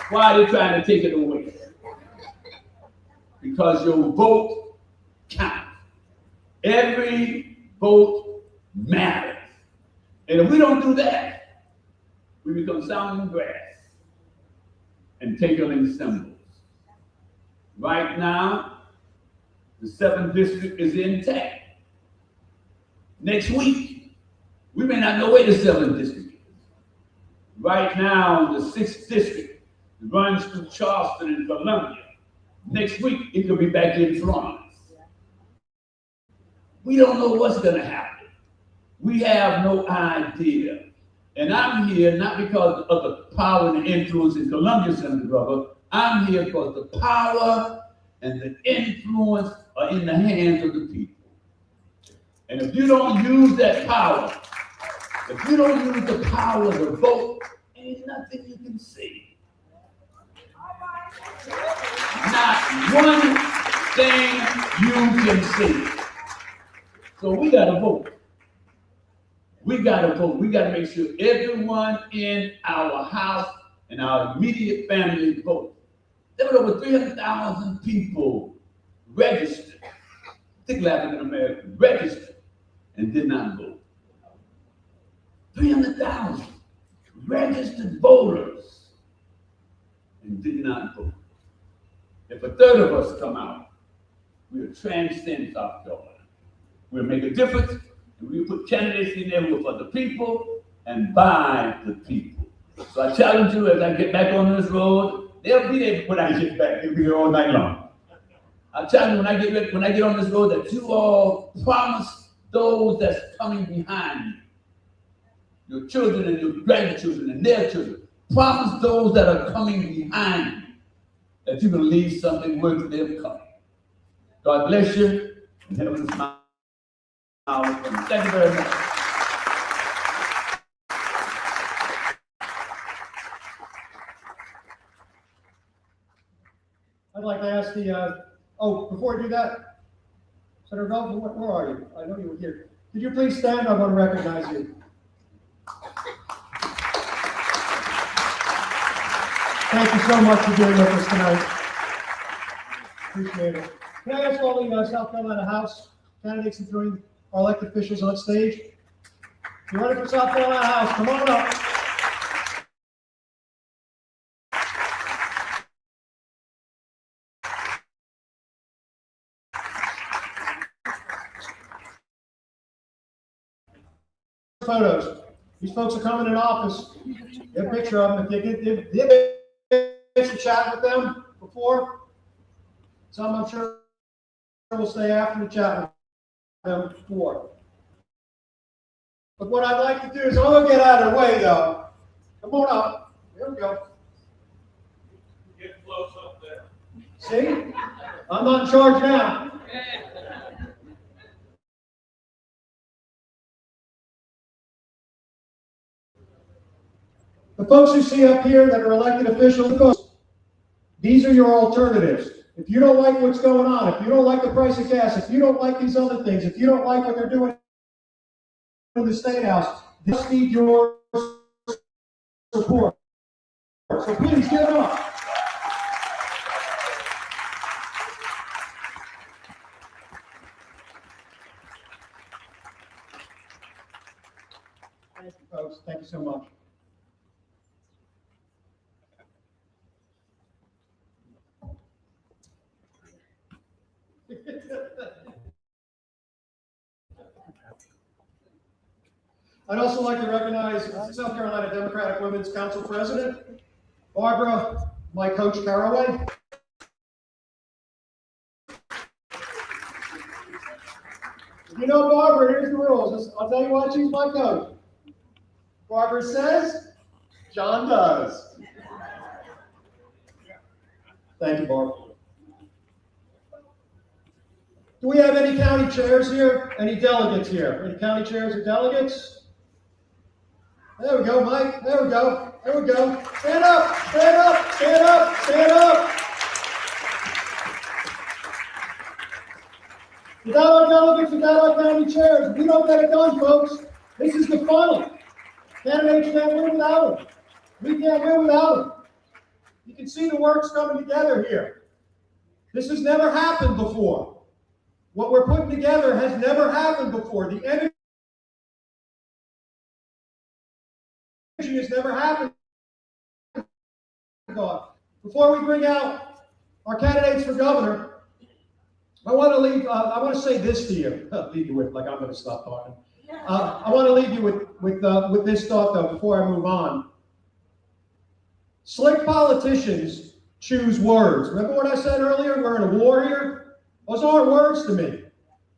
why are they trying to take it away? Because your vote counts. Every vote matters. And if we don't do that, we become sounding brass and tinkling cymbals. Right now, the 7th district is intact. Next week, we may not know where the 7th district is. Right now, the 6th district runs through Charleston and Columbia. Next week, it could be back in Florence. We don't know what's going to happen. We have no idea. And I'm here not because of the power and the influence in Columbia, Senator Glover, I'm here because the power and the influence are in the hands of the people. And if you don't use that power, if you don't use the power to vote, ain't nothing you can see. Not one thing you can see. So we gotta vote. We gotta vote. We gotta make sure everyone in our house and our immediate family vote. There were over 300,000 people registered, particularly African Americans, registered and did not vote. 300,000 registered voters and did not vote. If a third of us come out, we'll transcend South Carolina. We'll make a difference, and we'll put candidates in there who are for the people and by the people. So I challenge you as I get back on this road, they'll be there when I get back. They'll be here all night long. I challenge you when I get on this road that you all promise those that's coming behind you, your children and your grandchildren and their children, promise those that are coming behind you that you're going to leave something worth them coming. God bless you, and heaven smile. Thank you very much. I'd like to ask the, before I do that, Senator Dalton, where are you? I know you were here. Could you please stand? I want to recognize you. Thank you so much for being with us tonight. Appreciate it. Can I ask all the South Carolina House candidates to join our elected officials on stage? If you're running for South Carolina House, come on up. Photos. These folks are coming in office. Get a picture of them. If you get a chat with them before, some I'm sure will stay after the chat with them before. But what I'd like to do is, I'm going to get out of their way though. Come on up. Here we go. Get close up there. See? I'm not in charge now. The folks you see up here that are elected officials, these are your alternatives. If you don't like what's going on, if you don't like the price of gas, if you don't like these other things, if you don't like what they're doing in the State House, this needs your support. So please give it up. Thank you, folks. Thank you so much. I'd also like to recognize South Carolina Democratic Women's Council President, Barbara, my coach Caraway. You know Barbara, here's the rules. I'll tell you why she's my coach. Barbara says, John does. Thank you, Barbara. Do we have any county chairs here? Any delegates here? Any county chairs or delegates? There we go, Mike. There we go. There we go. Stand up, stand up, stand up, stand up. Without our delegates, without our county chairs, we don't get it done, folks. This is the funnel. Candidates can't win without them. We can't win without them. You can see the work's coming together here. This has never happened before. What we're putting together has never happened before. The energy has never happened. Before we bring out our candidates for governor, I want to say this to you. Leave you with, like I'm going to stop talking. I want to leave you with this thought though before I move on. Slick politicians choose words. Remember what I said earlier? We're in a war here. Those aren't words to me.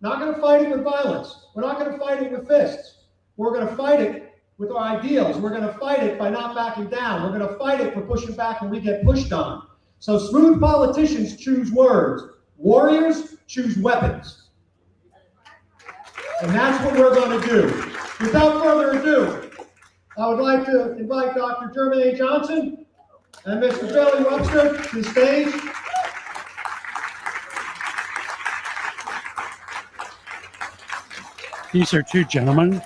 Not going to fight it with violence. We're not going to fight it with fists. We're going to fight it with our ideals. We're going to fight it by not backing down. We're going to fight it for pushing back when we get pushed on. So smooth politicians choose words. Warriors choose weapons. And that's what we're going to do. Without further ado, I would like to invite Dr. Jeremy A. Johnson and Mr. Billy Webster to the stage. These are two gentlemen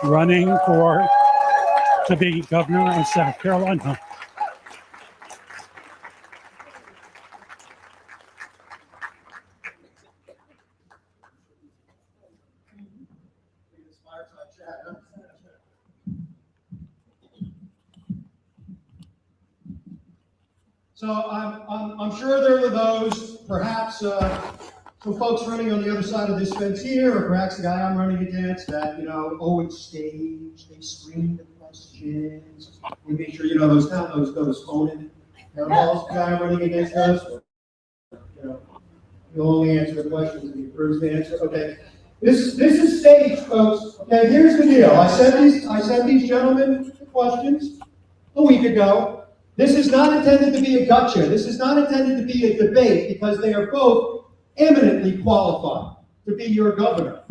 running to be governor of South Carolina. So I'm sure there were those, perhaps some folks running on the other side of this fence here, or perhaps the guy I'm running against that, oh, it's staged, they screen the questions. We make sure, those phone-in calls, the guy running against us. You'll only answer the questions and he approves the answer. Okay. This is staged, folks. Okay, here's the deal. I sent these gentlemen the questions a week ago. This is not intended to be a gotcha. This is not intended to be a debate because they are both eminently qualified to be your governor.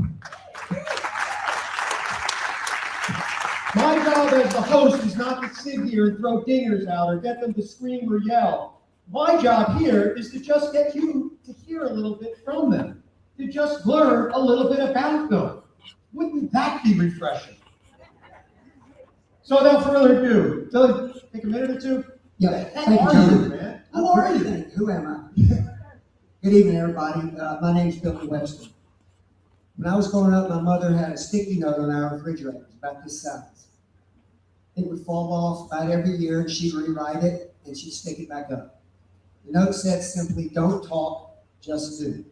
My job as the host is not to sit here and throw dingers out or get them to scream or yell. My job here is to just get you to hear a little bit from them, to just learn a little bit about them. Wouldn't that be refreshing? So without further ado, Billy, take a minute or two. Yeah, How thank you, are John. you, man? Who are you? Who am I? Good evening, everybody. My name's Billy Webster. When I was growing up, my mother had a sticky note on our refrigerator. It was about this size. It would fall off about every year, and she'd rewrite it, and she'd stick it back up. The note said simply, don't talk, just do.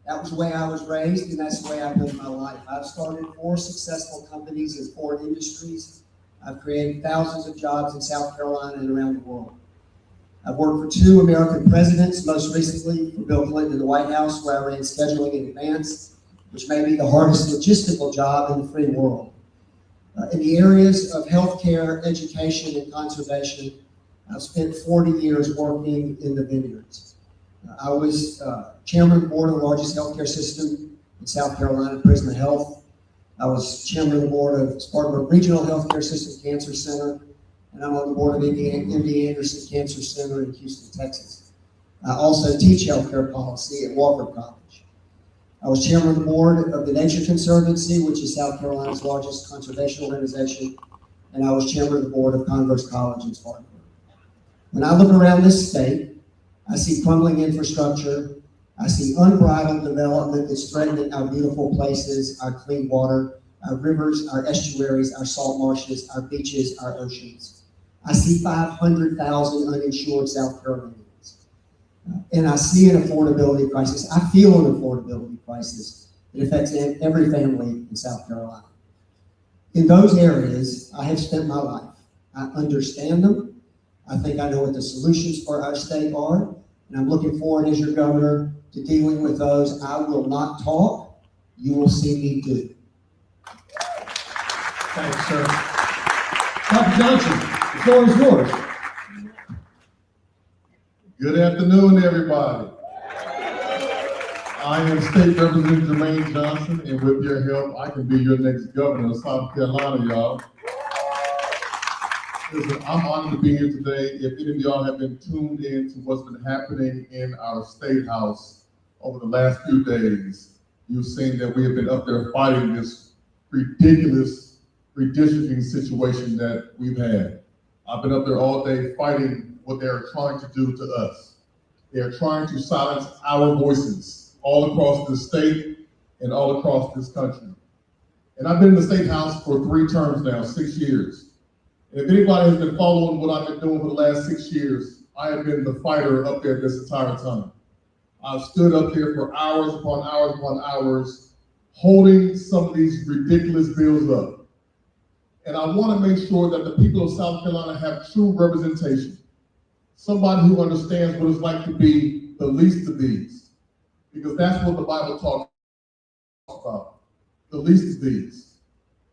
That was the way I was raised, and that's the way I've lived my life. I've started 4 successful companies in 4 industries. I've created thousands of jobs in South Carolina and around the world. I've worked for 2 American presidents, most recently for Bill Clinton in the White House, where I ran scheduling in advance, which may be the hardest logistical job in the free world. In the areas of healthcare, education, and conservation, I've spent 40 years working in the vineyards. I was chairman of the board of the largest healthcare system in South Carolina, Prisma Health. I was chairman of the board of Spartanburg Regional Healthcare System Cancer Center, and I'm on the board of MD Anderson Cancer Center in Houston, Texas. I also teach healthcare policy at Walker College. I was chairman of the board of the Nature Conservancy, which is South Carolina's largest conservation organization, and I was chairman of the board of Converse College in Spartanburg. When I look around this state, I see crumbling infrastructure. I see unbridled development that's threatening our beautiful places, our clean water, our rivers, our estuaries, our salt marshes, our beaches, our oceans. I see 500,000 uninsured South Carolinians. And I see an affordability crisis. I feel an affordability crisis that affects every family in South Carolina. In those areas, I have spent my life. I understand them. I think I know what the solutions for our state are. And I'm looking forward as your governor to dealing with those. I will not talk. You will see me do. Thanks, sir. Dr. Johnson, the floor is yours. Good afternoon, everybody. I am State Representative Jermaine Johnson, and with your help, I can be your next governor of South Carolina, y'all. Listen, I'm honored to be here today. If any of y'all have been tuned in to what's been happening in our State House over the last few days, you've seen that we have been up there fighting this ridiculous redistricting situation that we've had. I've been up there all day fighting what they're trying to do to us. They're trying to silence our voices all across the state and all across this country. And I've been in the State House for 3 terms now, 6 years. If anybody has been following what I've been doing for the last 6 years, I have been the fighter up there this entire time. I've stood up there for hours upon hours upon hours, holding some of these ridiculous bills up. And I want to make sure that the people of South Carolina have true representation. Somebody who understands what it's like to be the least of these. Because that's what the Bible talks about, the least of these.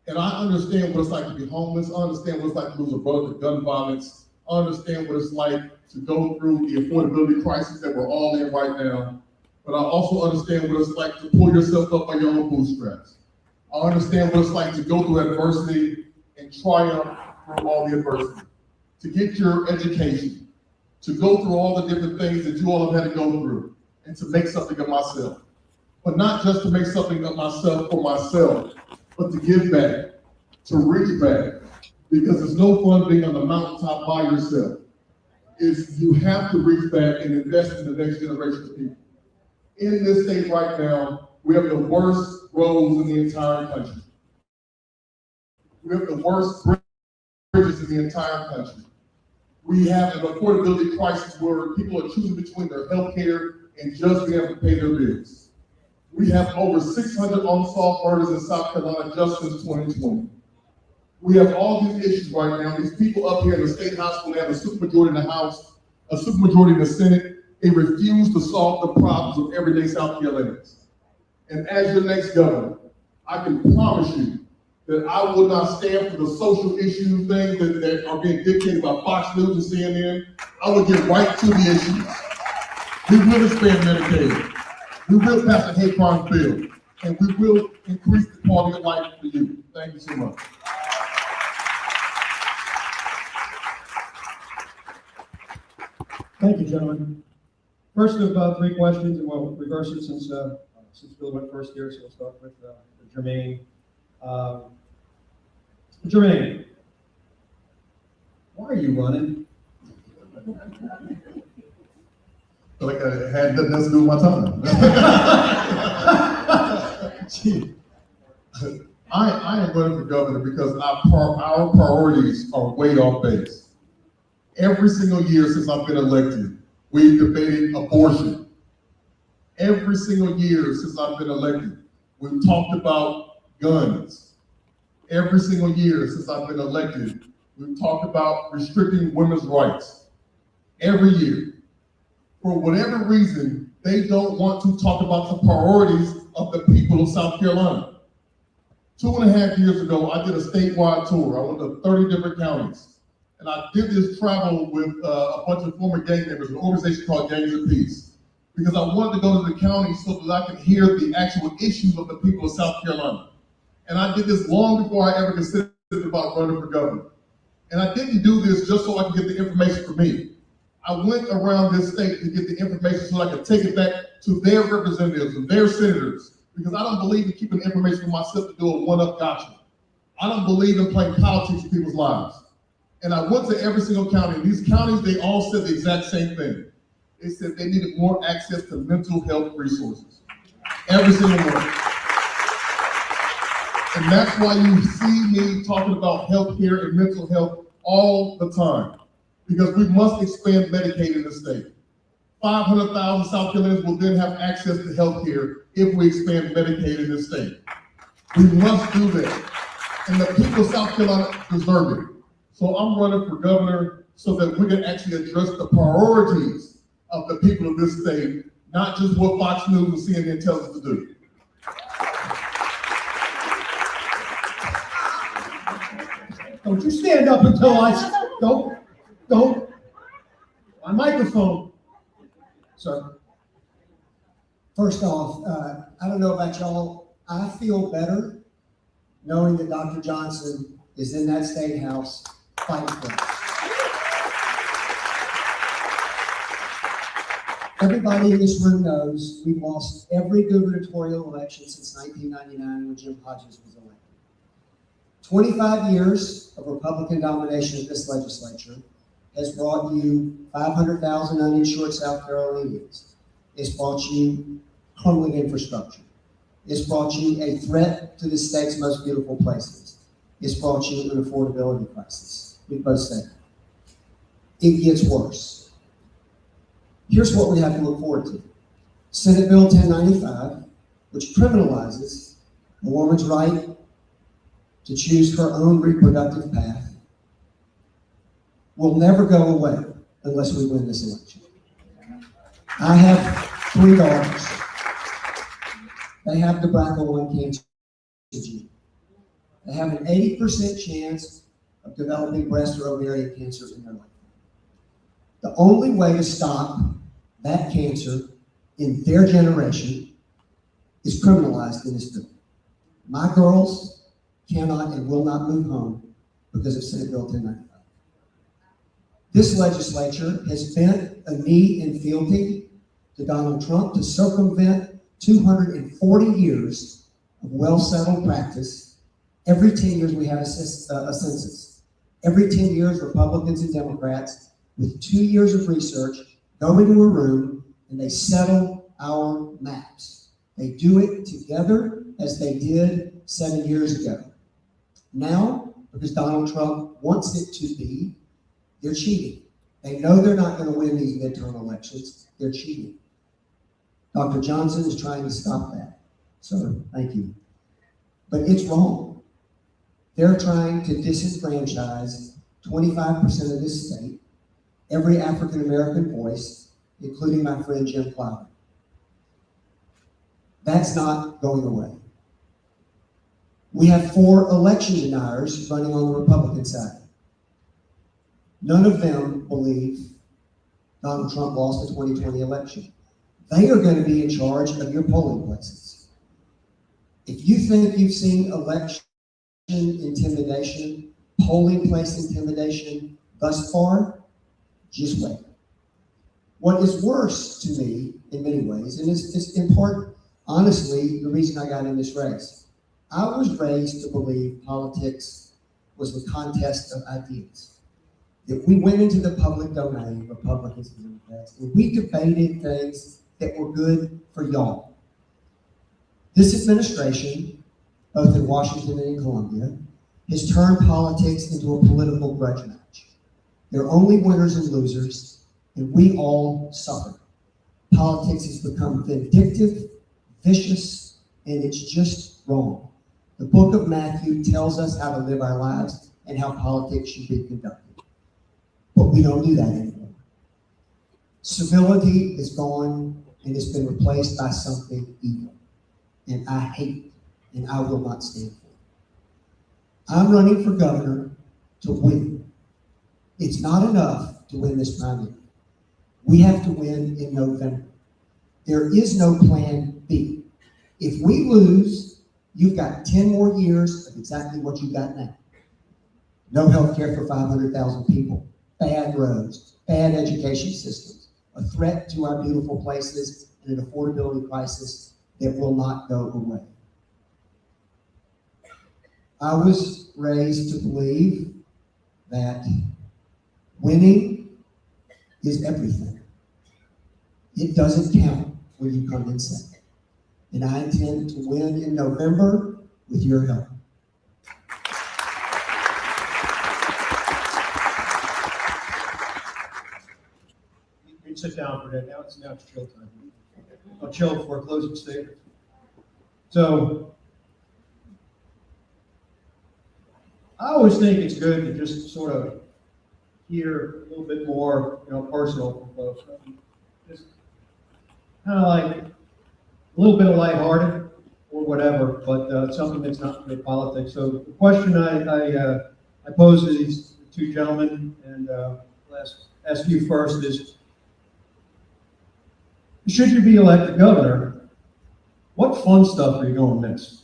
And I understand what it's like to be homeless. I understand what it's like to lose a brother to gun violence. I understand what it's like to go through the affordability crisis that we're all in right now. But I also understand what it's like to pull yourself up by your own bootstraps. I understand what it's like to go through adversity and triumph through all the adversity, to get your education, to go through all the different things that you all have had to go through, and to make something of myself. But not just to make something of myself for myself, but to give back, to reach back, because it's no fun being on the mountaintop by yourself. You have to reach back and invest in the next generation of people. In this state right now, we have the worst roads in the entire country. We have the worst bridges in the entire country. We have an affordability crisis where people are choosing between their health care and just being able to pay their bills. We have over 600 unsolved murders in South Carolina just since 2020. We have all these issues right now. These people up here in the state house, when they have a supermajority in the House, a supermajority in the Senate, they refuse to solve the problems of everyday South Carolinians. And as your next governor, I can promise you that I will not stand for the social issue things that are being dictated by Fox News and CNN. I will get right to the issues. We will expand Medicaid. We will pass a hate crime bill. And we will increase the quality of life for you. Thank you so much. Thank you, gentlemen. First of three questions, and we'll reverse it since Bill went first here, so we'll start with Jermaine. Jermaine, why are you running? I feel like I had nothing else to do with my time. I am running for governor because our priorities are way off base. Every single year since I've been elected, we've debated abortion. Every single year since I've been elected, we've talked about guns. Every single year since I've been elected, we've talked about restricting women's rights. Every year. For whatever reason, they don't want to talk about the priorities of the people of South Carolina. 2.5 years ago, I did a statewide tour. I went to 30 different counties. And I did this travel with a bunch of former gang members, an organization called Gangs of Peace, because I wanted to go to the county so that I could hear the actual issues of the people of South Carolina. And I did this long before I ever considered about running for governor. And I didn't do this just so I could get the information for me. I went around this state to get the information so I could take it back to their representatives and their senators, because I don't believe in keeping information for myself to do a one-up gotcha. I don't believe in playing politics in people's lives. And I went to every single county. These counties, they all said the exact same thing. They said they needed more access to mental health resources. Every single one. And that's why you see me talking about healthcare and mental health all the time. Because we must expand Medicaid in the state. 500,000 South Carolinians will then have access to healthcare if we expand Medicaid in this state. We must do that. And the people of South Carolina deserve it. So I'm running for governor so that we can actually address the priorities of the people of this state, not just what Fox News and CNN tells us to do. Don't you stand up until don't. On microphone. Sir. First off, I don't know about y'all, I feel better knowing that Dr. Johnson is in that state house fighting for us. Everybody in this room knows we've lost every gubernatorial election since 1999 when Jim Hodges was elected. 25 years of Republican domination of this legislature has brought you 500,000 uninsured South Carolinians. It's brought you crumbling infrastructure. It's brought you a threat to the state's most beautiful places. It's brought you an affordability crisis. We both say it gets worse. Here's what we have to look forward to. Senate Bill 1095, which criminalizes a woman's right to choose her own reproductive path, will never go away unless we win this election. I have 3 daughters. They have the BRCA1 cancer gene. They have an 80% chance of developing breast or ovarian cancer in their lifetime. The only way to stop that cancer in their generation is criminalized in this bill. My girls cannot and will not move home because of Senate Bill 1095. This legislature has bent a knee in fealty to Donald Trump to circumvent 240 years of well-settled practice. Every 10 years we have a census. Every 10 years, Republicans and Democrats, with 2 years of research, go into a room and they settle our maps. They do it together as they did 7 years ago. Now, because Donald Trump wants it to be, they're cheating. They know they're not going to win these midterm elections. They're cheating. Dr. Johnson is trying to stop that. Sir, thank you. But it's wrong. They're trying to disenfranchise 25% of this state, every African-American voice, including my friend Jim Clyburn. That's not going away. We have 4 election deniers running on the Republican side. None of them believe Donald Trump lost the 2020 election. They are going to be in charge of your polling places. If you think you've seen election intimidation, polling place intimidation thus far, just wait. What is worse to me in many ways, and it's in part, honestly, the reason I got in this race. I was raised to believe politics was the contest of ideas. That we went into the public domain, Republicans and Democrats, and we debated things that were good for y'all. This administration, both in Washington and in Columbia, has turned politics into a political grudge match. There are only winners and losers, and we all suffer. Politics has become vindictive, vicious, and it's just wrong. The book of Matthew tells us how to live our lives and how politics should be conducted. But we don't do that anymore. Civility is gone and it's been replaced by something evil. And I hate it, and I will not stand for it. I'm running for governor to win. It's not enough to win this primary. We have to win in November. There is no plan B. If we lose, you've got 10 more years of exactly what you got now. No health care for 500,000 people, bad roads, bad education systems, a threat to our beautiful places, and an affordability crisis that will not go away. I was raised to believe that winning is everything. It doesn't count when you come in second. And I intend to win in November with your help. You can sit down for that. Now it's chill time. I'll chill before closing statement. So I always think it's good to just sort of hear a little bit more, personal from folks. Just kind of like a little bit of lighthearted or whatever, but something that's not really politics. So the question I pose to these 2 gentlemen, and I'll ask you first, is should you be elected governor, what fun stuff are you going to miss?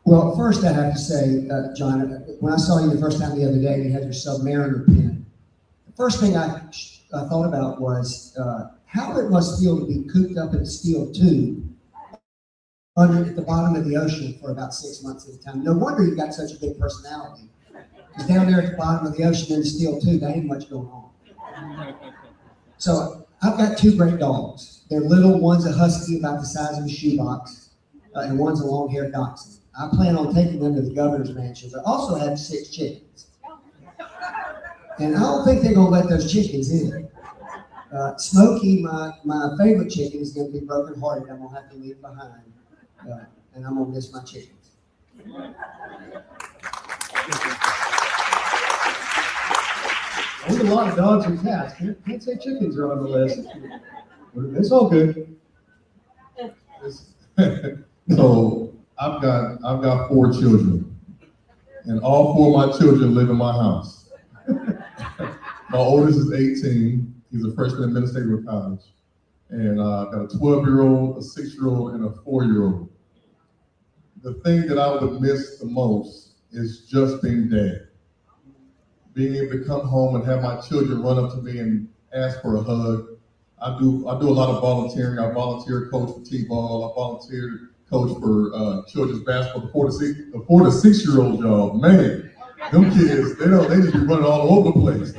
Well, first I have to say, John, when I saw you the first time the other day, you had your Submariner pen. The first thing I thought about was how it must feel to be cooped up in a steel tube under at the bottom of the ocean for about 6 months at a time. No wonder you got such a big personality. Because down there at the bottom of the ocean in a steel tube, there ain't much going on. So I've got 2 great dogs. They're little. One's a husky about the size of a shoebox, and one's a long-haired dachshund. I plan on taking them to the governor's mansion, but I also have 6 chickens. And I don't think they're going to let those chickens in. Smokey, my favorite chicken, is going to be broken-hearted. I'm going to have to leave behind, and I'm going to miss my chickens. There's a lot of dogs and cats. Can't say chickens are on the list. It's all good. So I've got 4 children, and all 4 of my children live in my house. My oldest is 18. He's a freshman in Minnesota College. And I've got a 12-year-old, a 6-year-old, and a 4-year-old. The thing that I would miss the most is just being dad. Being able to come home and have my children run up to me and ask for a hug. I do a lot of volunteering. I volunteer coach for T-ball. I volunteer coach for children's basketball. The 4 to 6-year-old job, man, them kids, they just be running all over the place.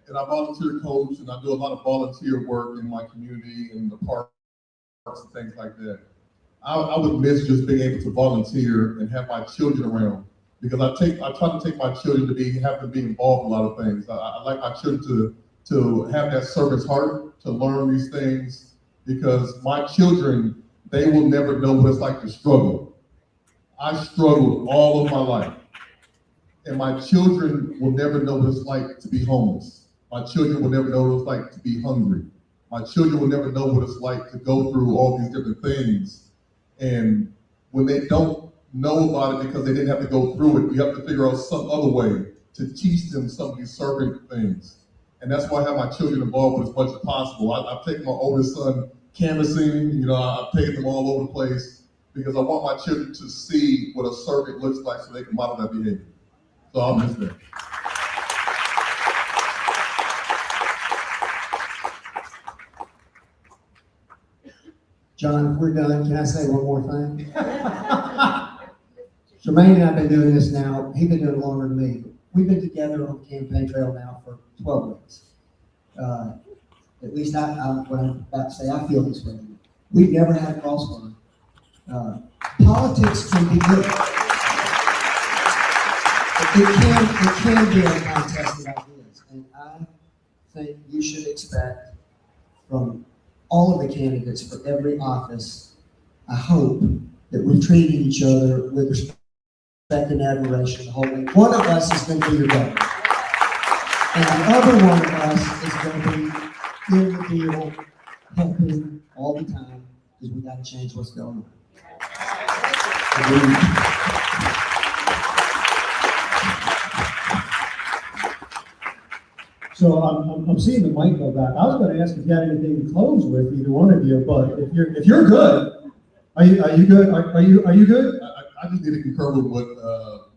And I volunteer coach, and I do a lot of volunteer work in my community, in the parks and things like that. I would miss just being able to volunteer and have my children around, because I try to take my children to have them be involved in a lot of things. I like my children to have that servant's heart, to learn these things, because my children, they will never know what it's like to struggle. I struggled all of my life, and my children will never know what it's like to be homeless. My children will never know what it's like to be hungry. My children will never know what it's like to go through all these different things. And when they don't know about it because they didn't have to go through it, we have to figure out some other way to teach them some of these servant things. And that's why I have my children involved with as much as possible. I've taken my oldest son canvassing, I've taken them all over the place, because I want my children to see what a servant looks like so they can model that behavior. So I'll miss that. John, if we're done, can I say one more thing? Jermaine and I have been doing this now. He's been doing it longer than me. We've been together on the campaign trail now for 12 weeks. At least what I'm about to say, I feel this way. We've never had a crossword. Politics can be good. It can be a contest of ideas. And I think you should expect from all of the candidates for every office, I hope that we're treating each other with respect and admiration the whole way. One of us is going to be your governor, and the other one of us is going to be in the deal, helping all the time, because we got to change what's going on. So I'm seeing the mic go back. I was going to ask if you had anything to close with, either one of you, but if you're good, are you good? Are you good? I just need to concur with what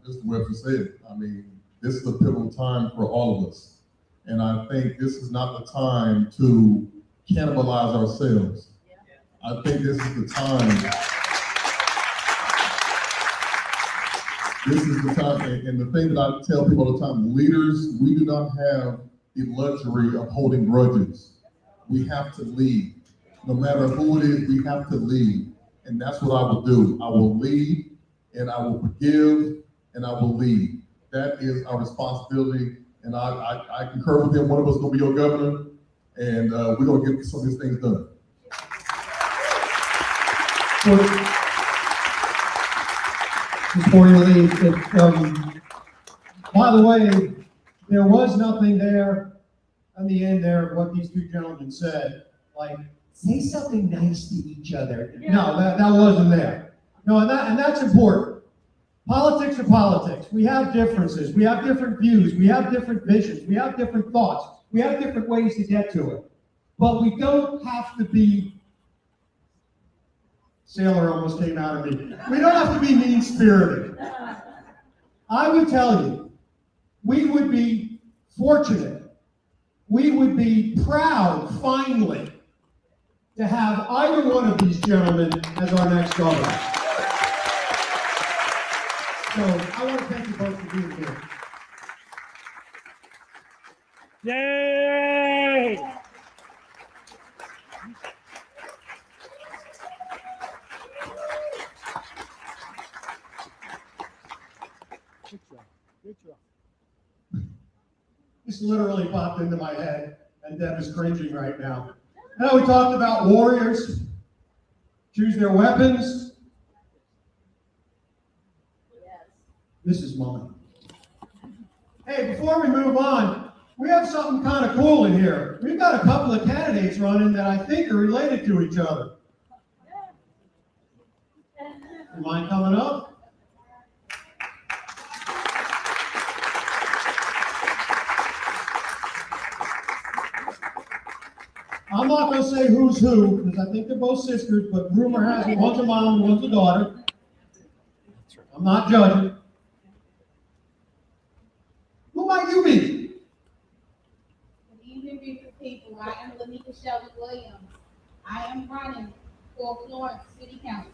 Mr. Webster said. I mean, this is a pivotal time for all of us, and I think this is not the time to cannibalize ourselves. I think this is the time. This is the time, and the thing that I tell people all the time: leaders, we do not have the luxury of holding grudges. We have to lead. No matter who it is, we have to lead. And that's what I will do. I will lead, and I will forgive, and I will lead. That is our responsibility. And I concur with him. One of us is going to be your governor, and we're going to get some of these things done. Before you leave, by the way, there was nothing there on the end there of what these two gentlemen said, like, say something nice to each other. No, that wasn't there. No, and that's important. Politics are politics. We have differences. We have different views. We have different visions. We have different thoughts. We have different ways to get to it. But we don't have to be, sailor almost came out of me. We don't have to be mean-spirited. I would tell you, we would be fortunate, we would be proud, finally, to have either one of these gentlemen as our next governor. So I want to thank you both for being here. Yay! Good job. This literally popped into my head, and Deb is cringing right now. Now we talked about warriors, choose their weapons. This is mine. Hey, before we move on, we have something kind of cool in here. We've got a couple of candidates running that I think are related to each other. You mind coming up? say who's who, because I think they're both sisters, but rumor has it one's a mom and one's a daughter. I'm not judging. Who might you be? Good evening, beautiful people. I am Lanika Shelby Williams. I am running for Florence City Council.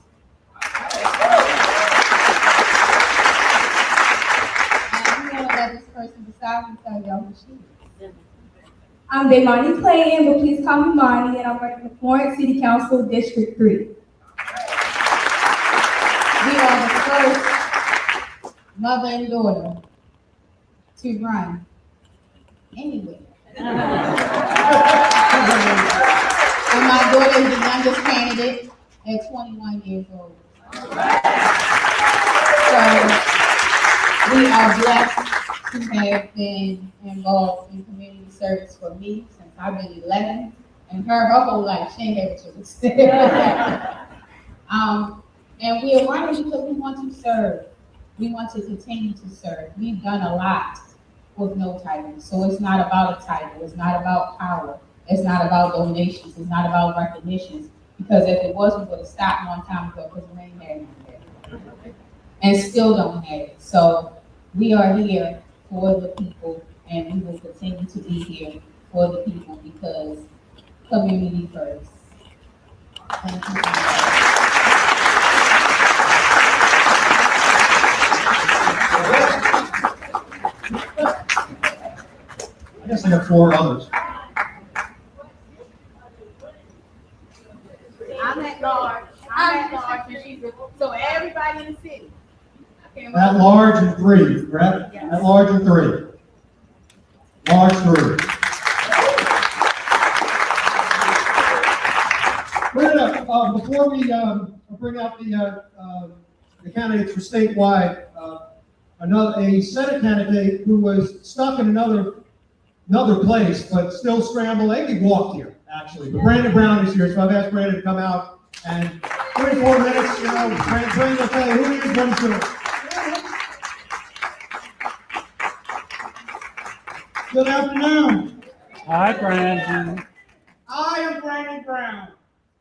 And I'm going to let this person beside me tell y'all who she is. I'm Daymani Clayton, but please call me Monty, and I'm running for Florence City Council District 3. We are the first mother and daughter to run anywhere. And my daughter is the youngest candidate at 21 years old. So we are blessed to have been involved in community service for me since I've been 11, and her whole life. She ain't had a choice. And we are running because we want to serve. We want to continue to serve. We've done a lot with no title. So it's not about a title. It's not about power. It's not about donations. It's not about recognitions. Because if it was, we would have stopped one time ago because we ain't had none. And still don't have it. So we are here for the people, and we will continue to be here for the people because community first. Thank you. I guess I got 4 others. I'm at large. And she's so everybody in the city. At large and 3, correct? Yes. At large and 3. Large 3. Before we bring out the candidates for statewide, a Senate candidate who was stuck in another place, but still scrambled. They walked here, actually. But Brandon Brown is here, so I've asked Brandon to come out. And 34 minutes, Brandon will tell you who he is, what he's doing. Good afternoon. Hi, Brandon. I am Brandon Brown.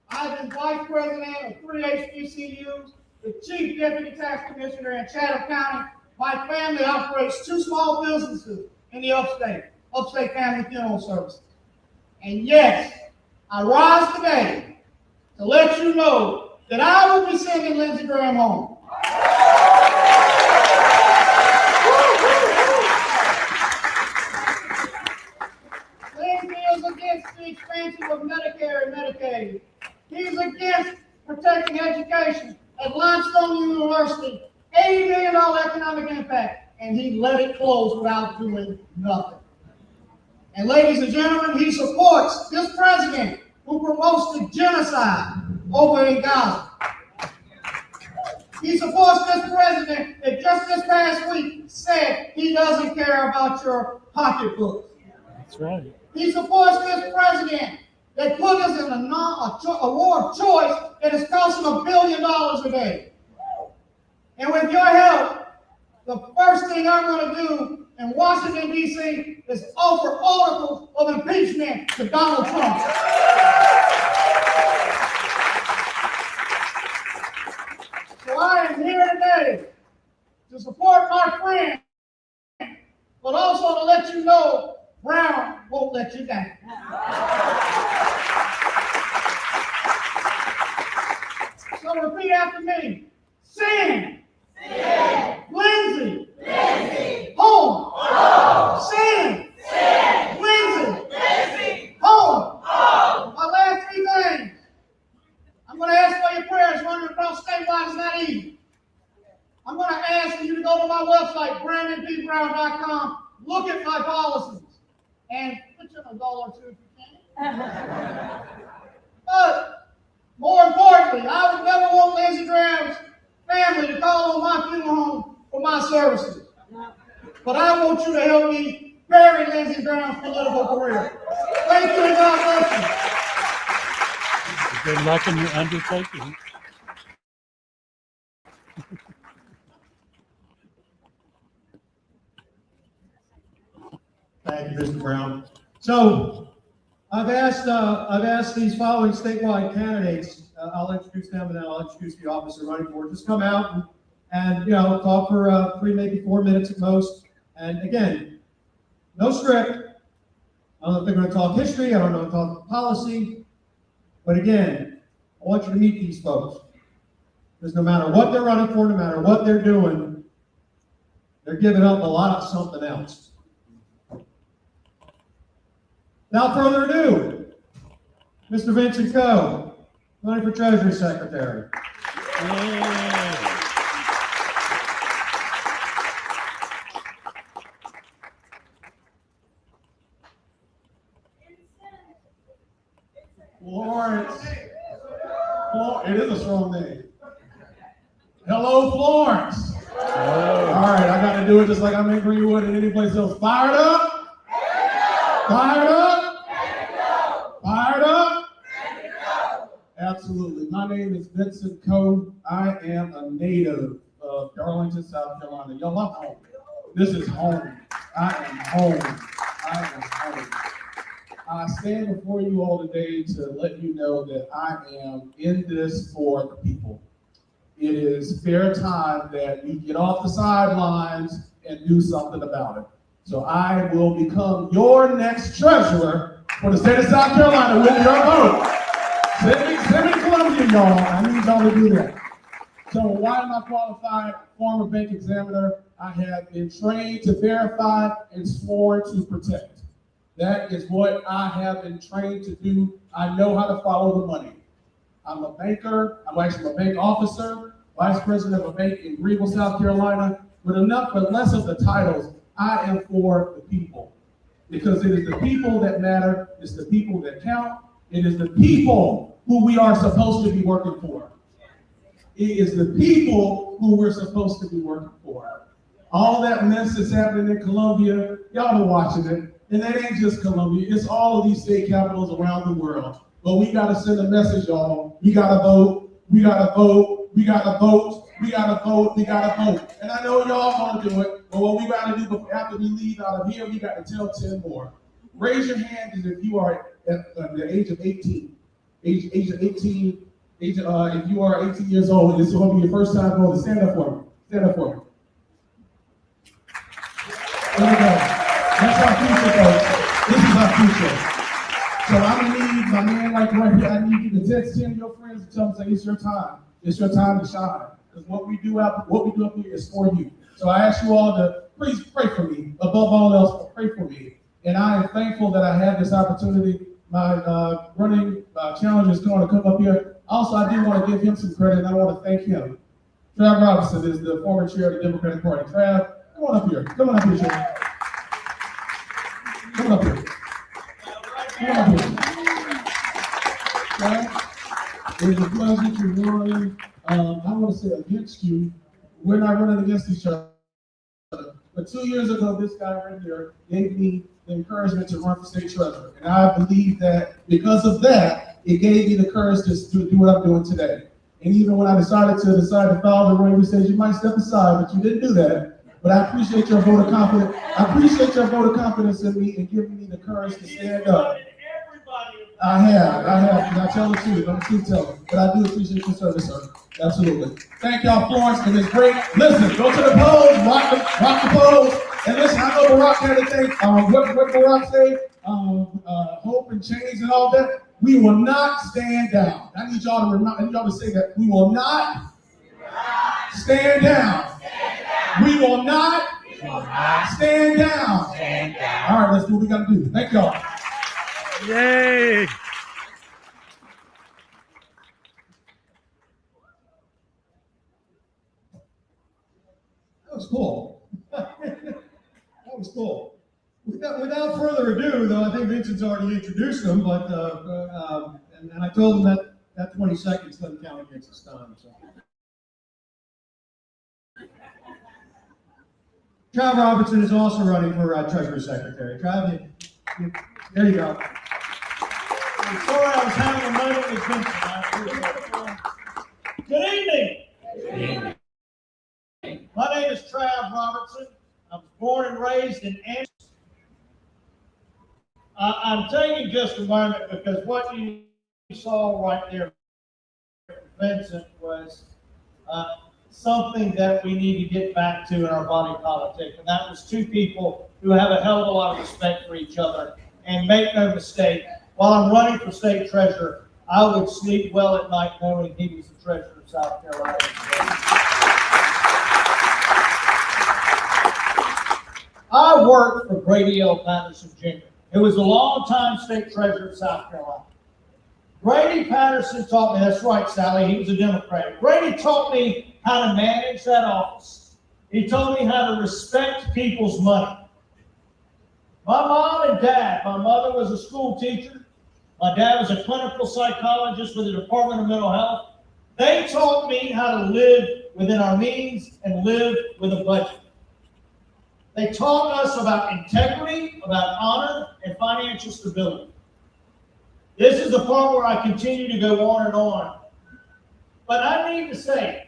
I've been Vice President of 3 HBCUs, the Chief Deputy Tax Commissioner in Chatham County. My family operates 2 small businesses in the upstate Family Funeral Services. And yes, I rise today to let you know that I will be sending Lindsey Graham home. Lindsey is against the expansion of Medicare and Medicaid. He's against protecting education at Limestone University, $80 million economic impact, and he let it close without doing nothing. And ladies and gentlemen, he supports this president who promotes the genocide over in Gaza. He supports this president that just this past week said he doesn't care about your pocketbooks. That's right. He supports this president that put us in a war of choice that is costing $1 billion a day. And with your help, the first thing I'm going to do in Washington, D.C. is offer articles of impeachment to Donald Trump. So I am here today to support my friend, but also to let you know Brown won't let you down. So repeat after me. Sing. Lindsey. Home. Sing. Lindsey. Home. My last 3 things. I'm going to ask for your prayers. Running across statewide is not easy. I'm going to ask for you to go to my website, brandonpbrown.com, look at my policies, and put in $1 or 2 if you can. But more importantly, I would never want Lindsey Graham's family to call on my funeral home for my services. But I want you to help me bury Lindsey Graham's political career. Thank you and God bless you. Good luck in your undertaking. Thank you, Mr. Brown. So, I've asked these following statewide candidates. I'll introduce them and then I'll introduce the officer running for it. Just come out and talk for 3, maybe 4 minutes at most. And again, no script. I don't know if they're going to talk history. I don't know if they're going to talk policy. But again, I want you to meet these folks. Because no matter what they're running for, no matter what they're doing, they're giving up a lot of something else. Without further ado, Mr. Vincent Hosts, running for Treasury Secretary. Florence. It is a strong name. Hello, Florence. All right, I got to do it just like I'm in Greenwood and any place else. Fired up? Fired up? Fired up? Absolutely. My name is Vincent Hosts. I am a native of Darlington, South Carolina. Y'all, I'm home. This is home. I am home. I am home. I stand before you all today to let you know that I am in this for the people. It is fair time that we get off the sidelines and do something about it. So I will become your next treasurer for the state of South Carolina with your vote. Send me to Columbia, y'all. I need y'all to do that. So why am I qualified? Former bank examiner. I have been trained to verify and sworn to protect. That is what I have been trained to do. I know how to follow the money. I'm a banker. I'm actually a bank officer, vice president of a bank in Greenville, South Carolina. But less of the titles, I am for the people. Because it is the people that matter. It's the people that count. It is the people who we are supposed to be working for. It is the people who we're supposed to be working for. All that mess that's happening in Columbia, y'all are watching it. And that ain't just Columbia, it's all of these state capitals around the world. But we gotta send a message, y'all. We gotta vote, we gotta vote, we gotta vote, we gotta vote, we gotta vote. And I know y'all wanna do it, but what we gotta do after we leave out of here, we gotta tell 10 more. Raise your hand if you are at the age of 18. Age of 18, if you are 18 years old, this is gonna be your first time voting. Stand up for me, stand up for me. There we go. That's our future, folks. This is our future. So I'm gonna need my man right here. I need you to text 10 of your friends and tell them, say, it's your time. It's your time to shine. Because what we do up here is for you. So I ask you all to please pray for me. Above all else, pray for me. And I am thankful that I have this opportunity. My running challenger is going to come up here. Also, I do want to give him some credit, and I want to thank him. Trav Robinson is the former chair of the Democratic Party. Trav, come on up here. Come on up here, Trav. Come up here. Come up here. It's a pleasure to run. I want to say against you. We're not running against each other. But 2 years ago, this guy right here gave me the encouragement to run for state treasurer. And I believe that because of that, it gave me the courage to do what I'm doing today. And even when I decided to file the ring, you said you might step aside, but you didn't do that. But I appreciate your vote of confidence. I appreciate your vote of confidence in me and giving me the courage to stand up. I have. And I tell the truth. I'm a truth teller. But I do appreciate your service, sir. Absolutely. Thank y'all, Florence. And it's great. Listen, go to the polls, rock the polls. And listen, I know Barack had to think. What Barack say? Hope and change and all that. We will not stand down. I need y'all to say that. We will not stand down. We will not stand down. All right, let's do what we got to do. Thank y'all. Yay! That was cool. That was cool. Without further ado, though, I think Vincent's already introduced them, but and I told him that 20 seconds doesn't count against his time. So. Trav Robertson is also running for Treasury Secretary. Trav, there you go. Sorry, I was having a moment with Vincent. Good evening. Good evening. My name is Trav Robertson. I was born and raised in Anderson. I'm taking just a moment because what you saw right there, Vincent, was something that we need to get back to in our body politic. And that was two people who have a hell of a lot of respect for each other. And make no mistake, while I'm running for state treasurer, I would sleep well at night knowing he was the treasurer of South Carolina. I worked for Grady L. Patterson Jr., who was a longtime state treasurer of South Carolina. Grady Patterson taught me, that's right, Sally, he was a Democrat. Grady taught me how to manage that office. He taught me how to respect people's money. My mom and dad, my mother was a school teacher. My dad was a clinical psychologist with the Department of Mental Health. They taught me how to live within our means and live with a budget. They taught us about integrity, about honor, and financial stability. This is the part where I continue to go on and on. But I need to say,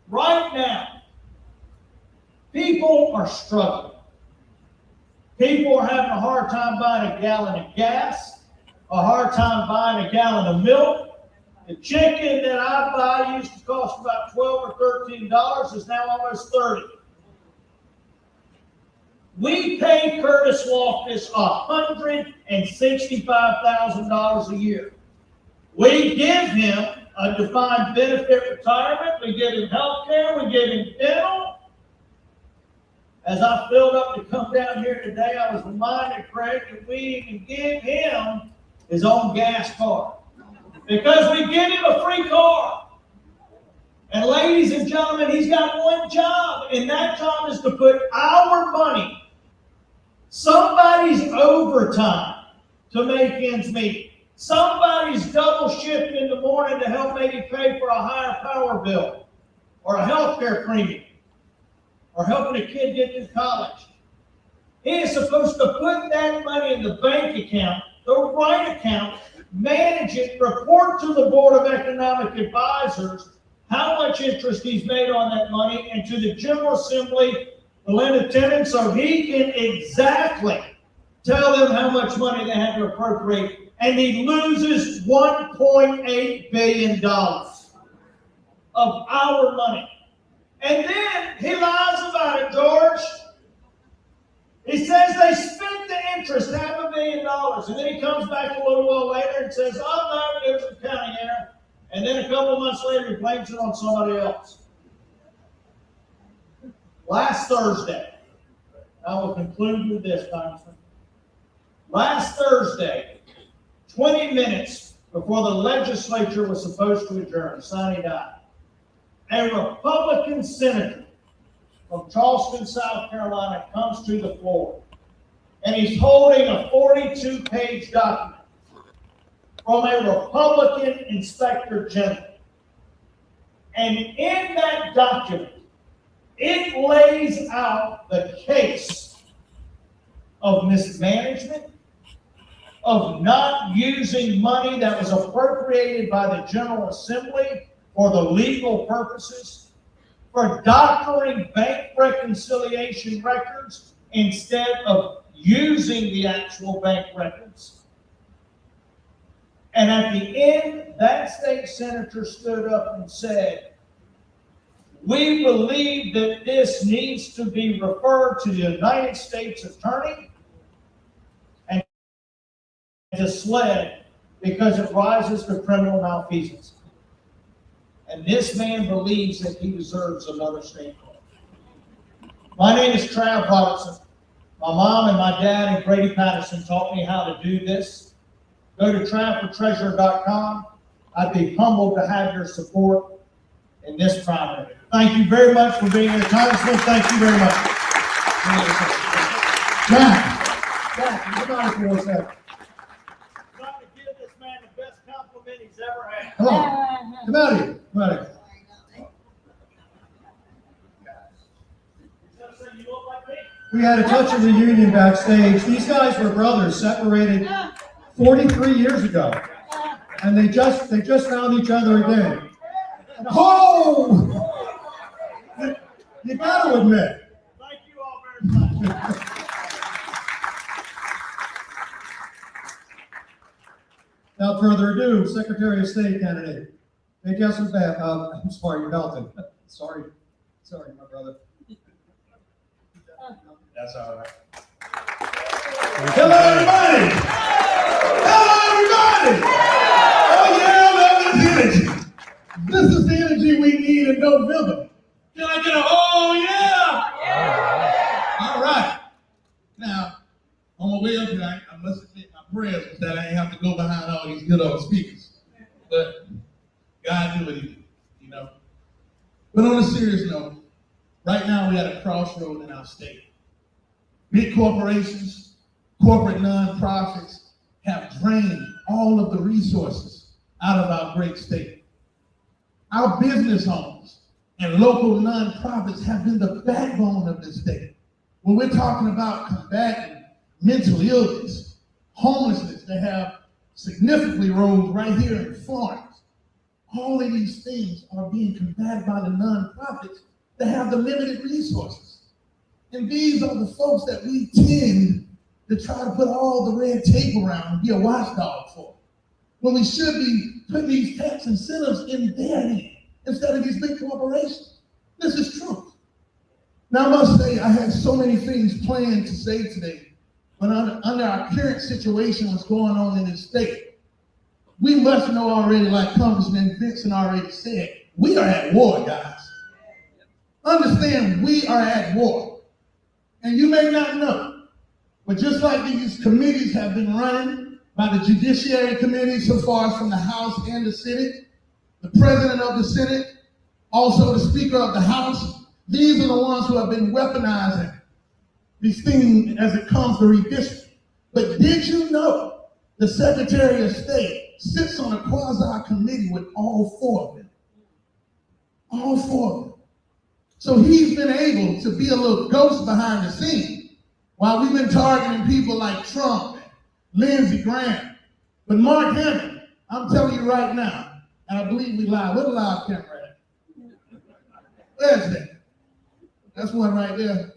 right now, people are struggling. People are having a hard time buying a gallon of gas, a hard time buying a gallon of milk. The chicken that I buy used to cost about $12 or $13, is now almost $30. We pay Curtis Loftus $165,000 a year. We give him a defined benefit retirement. We give him health care. We give him dental. As I filled up to come down here today, I was reminded, Craig, that we even give him his own gas card. Because we give him a free car. And ladies and gentlemen, he's got one job, and that job is to put our money, somebody's overtime, to make ends meet. Somebody's double shift in the morning to help maybe pay for a higher power bill or a health care premium or helping a kid get through college. He is supposed to put that money in the bank account, the right account, manage it, report to the Board of Economic Advisors how much interest he's made on that money, and to the General Assembly, the lieutenant, so he can exactly tell them how much money they have to appropriate. And he loses $1.8 billion of our money. And then he lies about it, George. He says they spent the interest, $500 million. And then he comes back a little while later and says, oh, no, it was a accounting error. And then a couple of months later, he blames it on somebody else. Last Thursday, I will conclude with this, Congressman. Last Thursday, 20 minutes before the legislature was supposed to adjourn, sine die, a Republican senator from Charleston, South Carolina, comes to the floor, and he's holding a 42-page document from a Republican inspector general. And in that document, it lays out the case of mismanagement, of not using money that was appropriated by the General Assembly for the legal purposes, for doctoring bank reconciliation records instead of using the actual bank records. And at the end, that state senator stood up and said, we believe that this needs to be referred to the United States Attorney and to SLED because it rises to criminal malfeasance. And this man believes that he deserves another state court. My name is Trav Robertson. My mom and my dad and Grady Patterson taught me how to do this. Go to TravForTreasurer.com. I'd be humbled to have your support in this primary. Thank you very much for being here, Congressman. Thank you very much. Jack, come on for 1 second. I'm trying to give this man the best compliment he's ever had. Come on. Come out here. Come out here. We had a touch of reunion backstage. These guys were brothers, separated 43 years ago, and they just found each other again. Oh! You got to admit. Thank you all very much. Without further ado, Secretary of State candidate. Hey, Councilor I'm sorry, Belton. Sorry, my brother. That's all right. Hello, everybody. Hello, everybody. Oh, yeah, I love this energy. This is the energy we need in November. Can I get a oh, yeah? All right. Now, on my way up here, I must admit my prayers was that I ain't have to go behind all these good old speakers. But God knew what he did, you know. But on a serious note, right now we're at a crossroad in our state. Big corporations, corporate nonprofits have drained all of the resources out of our great state. Our business owners and local nonprofits have been the backbone of this state. When we're talking about combating mental illness, homelessness that have significantly rose right here in Florence, all of these things are being combated by the nonprofits that have the limited resources. And these are the folks that we tend to try to put all the red tape around and be a watchdog for, when we should be putting these tax incentives in their hand instead of these big corporations. This is truth. Now, I must say, I had so many things planned to say today, but under our current situation, what's going on in this state, we must know already, like Congressman Vincent already said, we are at war, guys. Understand, we are at war. And you may not know, but just like these committees have been running by the Judiciary Committee so far as from the House and the Senate, the President of the Senate, also the Speaker of the House, these are the ones who have been weaponizing these things as it comes to redistricting. But did you know the Secretary of State sits on a quasi-committee with all four of them? All four of them. So he's been able to be a little ghost behind the scenes while we've been targeting people like Trump and Lindsey Graham. But Mark Hammond, I'm telling you right now, and I believe we live. Where's the live camera at? Where's that? That's one right there.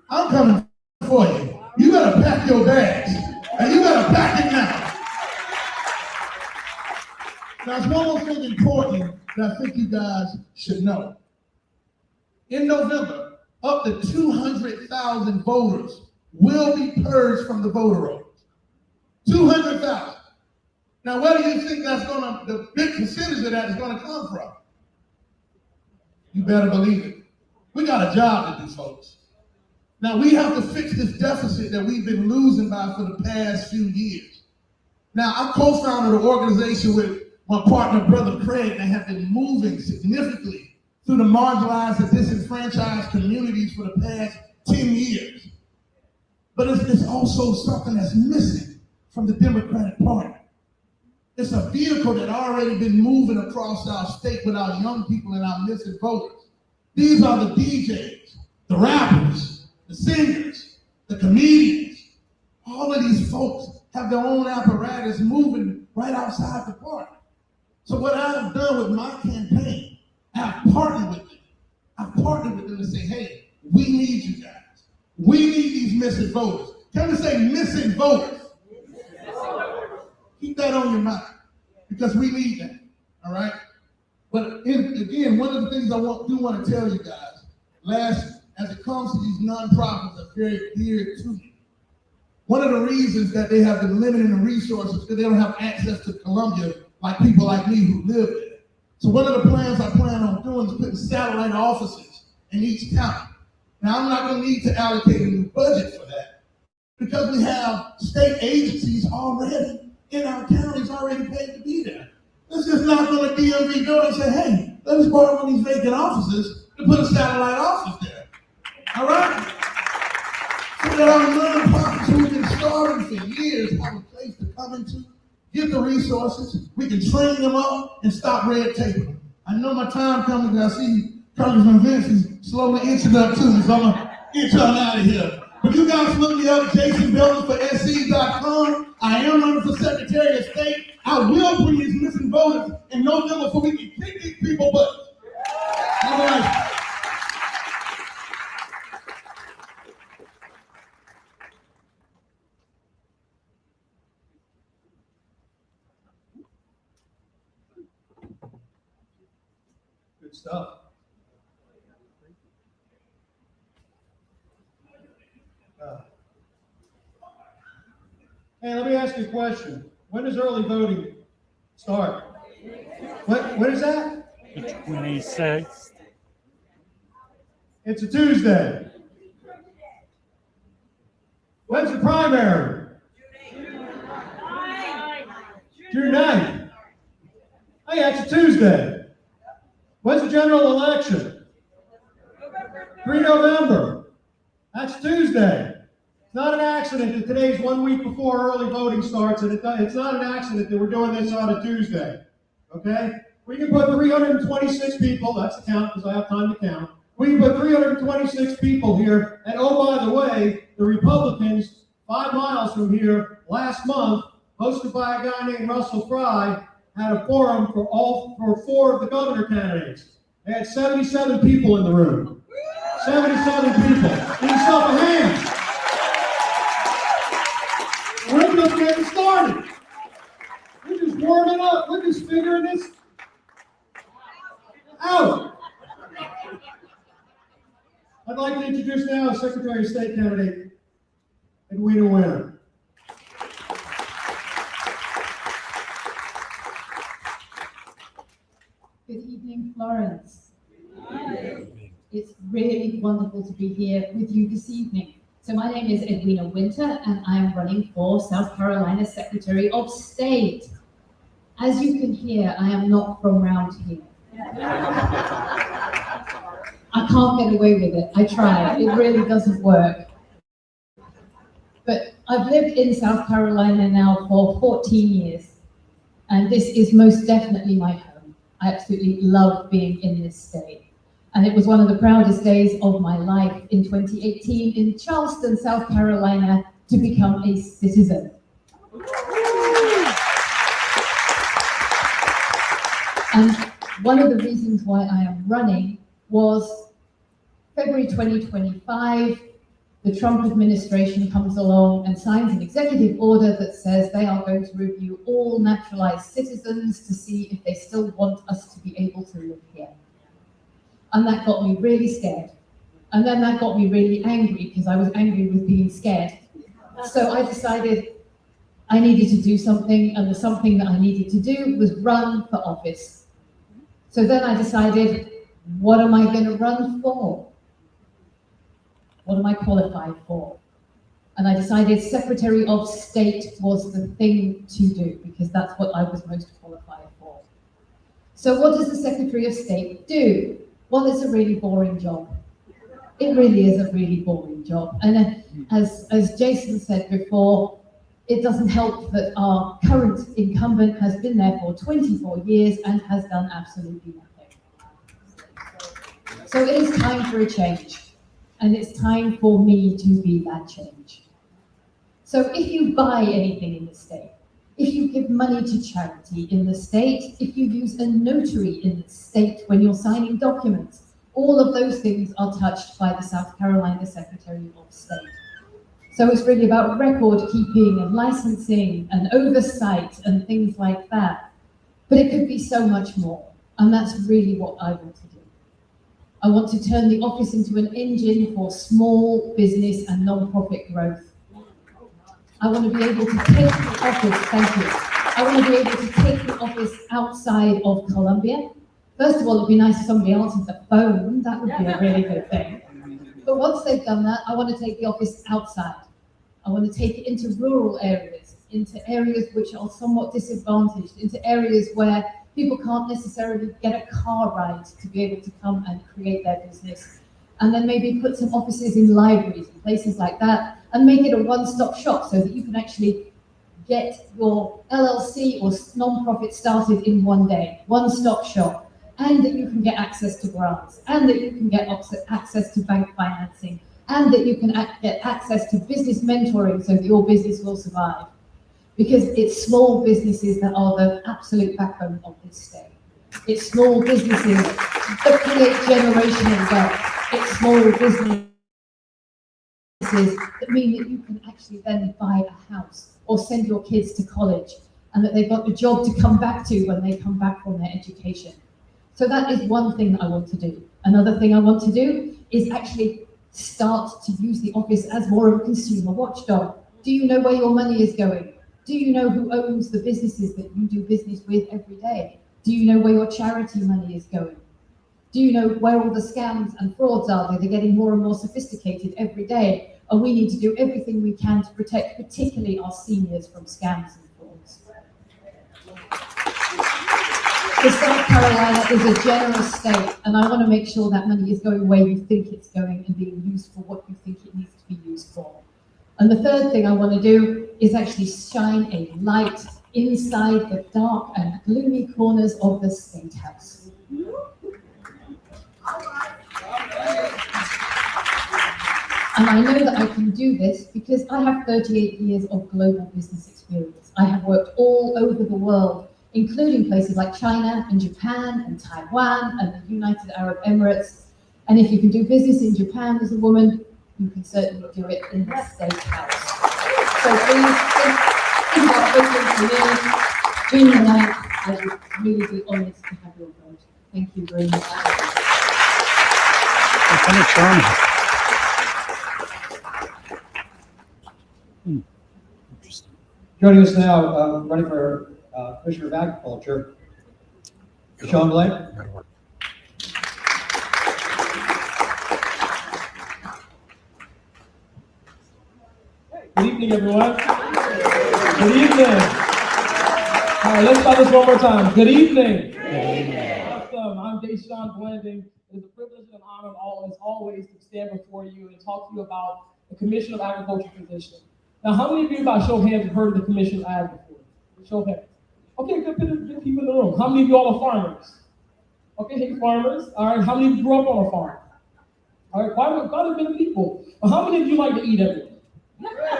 I'm coming for you. You better pack your bags, and you better pack it now. Now, there's one more thing important that I think you guys should know. In November, up to 200,000 voters will be purged from the voter rolls. 200,000. Now, where do you think the big percentage of that is going to come from? You better believe it. We got a job to do, folks. Now, we have to fix this deficit that we've been losing by for the past few years. Now, I co-founded an organization with my partner, Brother Craig, that have been moving significantly through the marginalized and disenfranchised communities for the past 10 years. But it's also something that's missing from the Democratic Party. It's a vehicle that already been moving across our state with our young people and our missing voters. These are the DJs, the rappers, the singers, the comedians. All of these folks have their own apparatus moving right outside the party. So what I've done with my campaign, I've partnered with them. I've partnered with them to say, hey, we need you guys. We need these missing voters. Can we say missing voters? Keep that on your mind, because we need that, all right? But again, one of the things I do want to tell you guys, as it comes to these nonprofits that are very dear to me, one of the reasons that they have been limiting the resources is because they don't have access to Columbia like people like me who live there. So one of the plans I plan on doing is putting satellite offices in each county. Now, I'm not going to need to allocate a new budget for that because we have state agencies already in our counties already paid to be there. Let's just knock on the DMV door and say, hey, let's borrow one of these vacant offices to put a satellite office there. All right? So that our nonprofits who've been starving for years have a place to come into, get the resources, we can train them up and stop red taping. I know my time coming, and I see Congressman Vincent slowly inching up to me, so I'm going to inch on out of here. But you guys look me up, Jason Building for SC.com. I am running for Secretary of State. I will bring these missing voters in November so we can kick these people butts. All right. Good stuff. Hey, let me ask you a question. When does early voting start? When is that? The 26th. It's a Tuesday. When's the primary? June 9th. Oh yeah, it's a Tuesday. When's the general election? 3 November. That's Tuesday. It's not an accident that today's 1 week before early voting starts, and it's not an accident that we're doing this on a Tuesday. Okay? We can put 326 people, that's the count because I have time to count. We can put 326 people here, and oh, by the way, the Republicans, 5 miles from here, last month, hosted by a guy named Russell Fry, had a forum for 4 of the governor candidates. They had 77 people in the room. 77 people. Give yourself a hand. We're just getting started. We're just warming up. We're just figuring this out. I'd like to introduce now Secretary of State candidate, Edwina Winter. Good evening, Florence. It's really wonderful to be here with you this evening. So my name is Edwina Winter, and I am running for South Carolina Secretary of State. As you can hear, I am not from round here. I can't get away with it. I try. It really doesn't work. But I've lived in South Carolina now for 14 years, and this is most definitely my home. I absolutely love being in this state. And it was one of the proudest days of my life in 2018 in Charleston, South Carolina, to become a citizen. And one of the reasons why I am running was February 2025, the Trump administration comes along and signs an executive order that says they are going to review all naturalized citizens to see if they still want us to be able to live here. And that got me really scared. And then that got me really angry because I was angry with being scared. So I decided I needed to do something, and the something that I needed to do was run for office. So then I decided, what am I going to run for? What am I qualified for? And I decided Secretary of State was the thing to do because that's what I was most qualified for. So what does the Secretary of State do? Well, it's a really boring job. It really is a really boring job. And as Jason said before, it doesn't help that our current incumbent has been there for 24 years and has done absolutely nothing. So it is time for a change. And it's time for me to be that change. So if you buy anything in the state, if you give money to charity in the state, if you use a notary in the state when you're signing documents, all of those things are touched by the South Carolina Secretary of State. So it's really about record keeping and licensing and oversight and things like that. But it could be so much more. And that's really what I want to do. I want to turn the office into an engine for small business and non-profit growth. I want to be able to take the office, thank you. I want to be able to take the office outside of Columbia. First of all, it'd be nice if somebody answered the phone. That would be a really good thing. But once they've done that, I want to take the office outside. I want to take it into rural areas, into areas which are somewhat disadvantaged, into areas where people can't necessarily get a car ride to be able to come and create their business. And then maybe put some offices in libraries and places like that, and make it a one-stop shop so that you can actually get your LLC or non-profit started in one day, one-stop shop, and that you can get access to grants, and that you can get access to bank financing, and that you can get access to business mentoring so that your business will survive. Because it's small businesses that are the absolute backbone of this state. It's small businesses that create generational wealth. It's small businesses that mean that you can actually then buy a house or send your kids to college, and that they've got a job to come back to when they come back from their education. So that is one thing that I want to do. Another thing I want to do is actually start to use the office as more of a consumer watchdog. Do you know where your money is going? Do you know who owns the businesses that you do business with every day? Do you know where your charity money is going? Do you know where all the scams and frauds are? They're getting more and more sophisticated every day, and we need to do everything we can to protect particularly our seniors from scams and frauds. So South Carolina is a generous state, and I want to make sure that money is going where you think it's going and being used for what you think it needs to be used for. And the third thing I want to do is actually shine a light inside the dark and gloomy corners of the State House. And I know that I can do this because I have 38 years of global business experience. I have worked all over the world, including places like China and Japan and Taiwan and the United Arab Emirates. And if you can do business in Japan as a woman, you can certainly do it in the State House. So please think about voting for me, June 9th. I would really be honoured to have your vote. Thank you very much. Joining us now, running for Commissioner of Agriculture, Sean Blake. Good evening, everyone. Good evening. All right, let's try this one more time. Good evening. Awesome. I'm Deshaun Blending. It is a privilege and an honor as always to stand before you and talk to you about the Commission of Agriculture position. Now, how many of you, by show of hands, have heard of the Commission of Ag before? Show of hands. Okay, good people in the room. How many of you all are farmers? Okay, hey, farmers. All right, how many of you grew up on a farm? All right, quite a bit of people. But how many of you like to eat everything?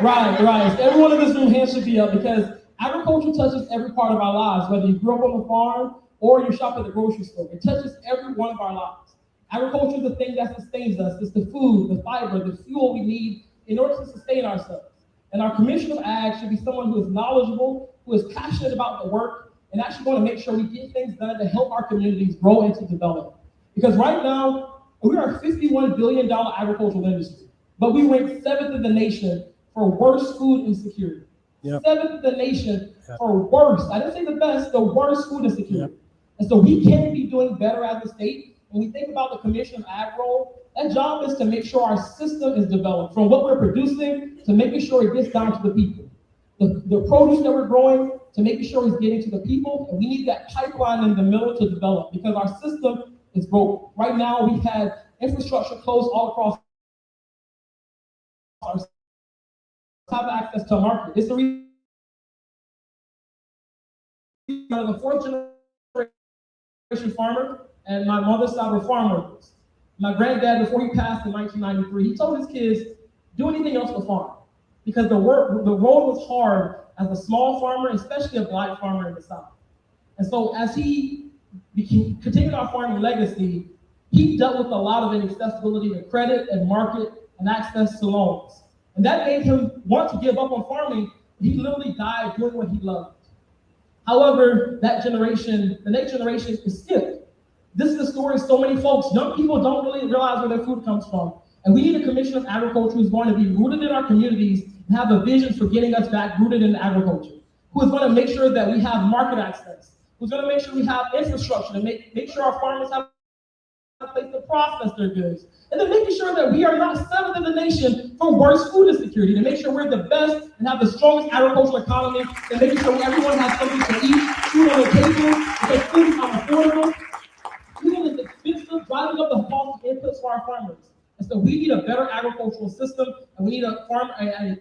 Right. So everyone in this room, hands should be up because agriculture touches every part of our lives, whether you grew up on the farm or you shop at the grocery store. It touches every one of our lives. Agriculture is the thing that sustains us. It's the food, the fiber, the fuel we need in order to sustain ourselves. And our Commission of Ag should be someone who is knowledgeable, who is passionate about the work, and actually want to make sure we get things done to help our communities grow and to develop. Because right now, we are a $51 billion agricultural industry, but we rank 7th in the nation for worst food insecurity. Yep. 7th in the nation for worst. I didn't say the best, the worst food insecurity. Yep. And so we can be doing better as a state. When we think about the Commission of Ag role, that job is to make sure our system is developed from what we're producing to making sure it gets down to the people. The produce that we're growing to making sure it's getting to the people, and we need that pipeline in the middle to develop because our system is broken. Right now, we've had infrastructure closed all across our have access to a market. It's the reason I'm the 4th generation farmer, and my mother's side were farmers. My granddad, before he passed in 1993, he told his kids, do anything else but farm. Because the road was hard as a small farmer, especially a Black farmer in the South. And so as he continued our farming legacy, he dealt with a lot of inaccessibility to credit and market and access to loans. And that made him want to give up on farming. He literally died doing what he loved. However, the next generation is skipped. This is the story of so many folks. Young people don't really realize where their food comes from. And we need a Commission of Agriculture who's going to be rooted in our communities and have a vision for getting us back rooted in agriculture, who is going to make sure that we have market access, who's going to make sure we have infrastructure to make sure our farmers have a place to process their goods, and then making sure that we are not 7th in the nation for worst food insecurity, to make sure we're the best and have the strongest agricultural economy, and making sure everyone has something to eat, food on the table, because food is unaffordable, food is expensive, driving up the cost of inputs for our farmers. And so we need a better agricultural system, and we need a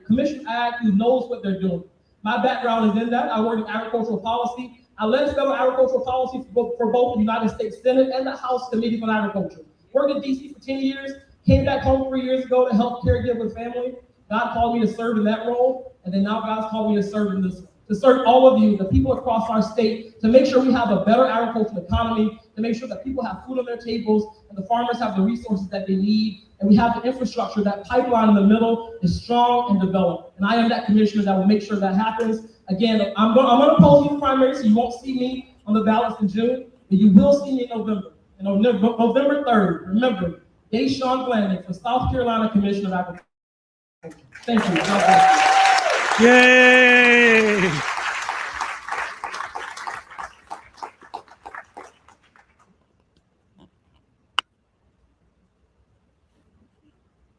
Commission of Ag who knows what they're doing. My background is in that. I work in agricultural policy. I led federal agricultural policy for both the United States Senate and the House Committee on Agriculture. Worked in DC for 10 years, came back home 3 years ago to help caregive with family. God called me to serve in that role, and then now God's called me to serve in this one. To serve all of you, the people across our state, to make sure we have a better agricultural economy, to make sure that people have food on their tables, and the farmers have the resources that they need, and we have the infrastructure, that pipeline in the middle is strong and developed. And I am that commissioner that will make sure that happens. Again, I'm going to oppose the primary, so you won't see me on the ballots in June. And you will see me in November. And on November 3rd, remember, Deshaun Blanding for South Carolina Commissioner of Agriculture. Thank you. God bless you. Yay!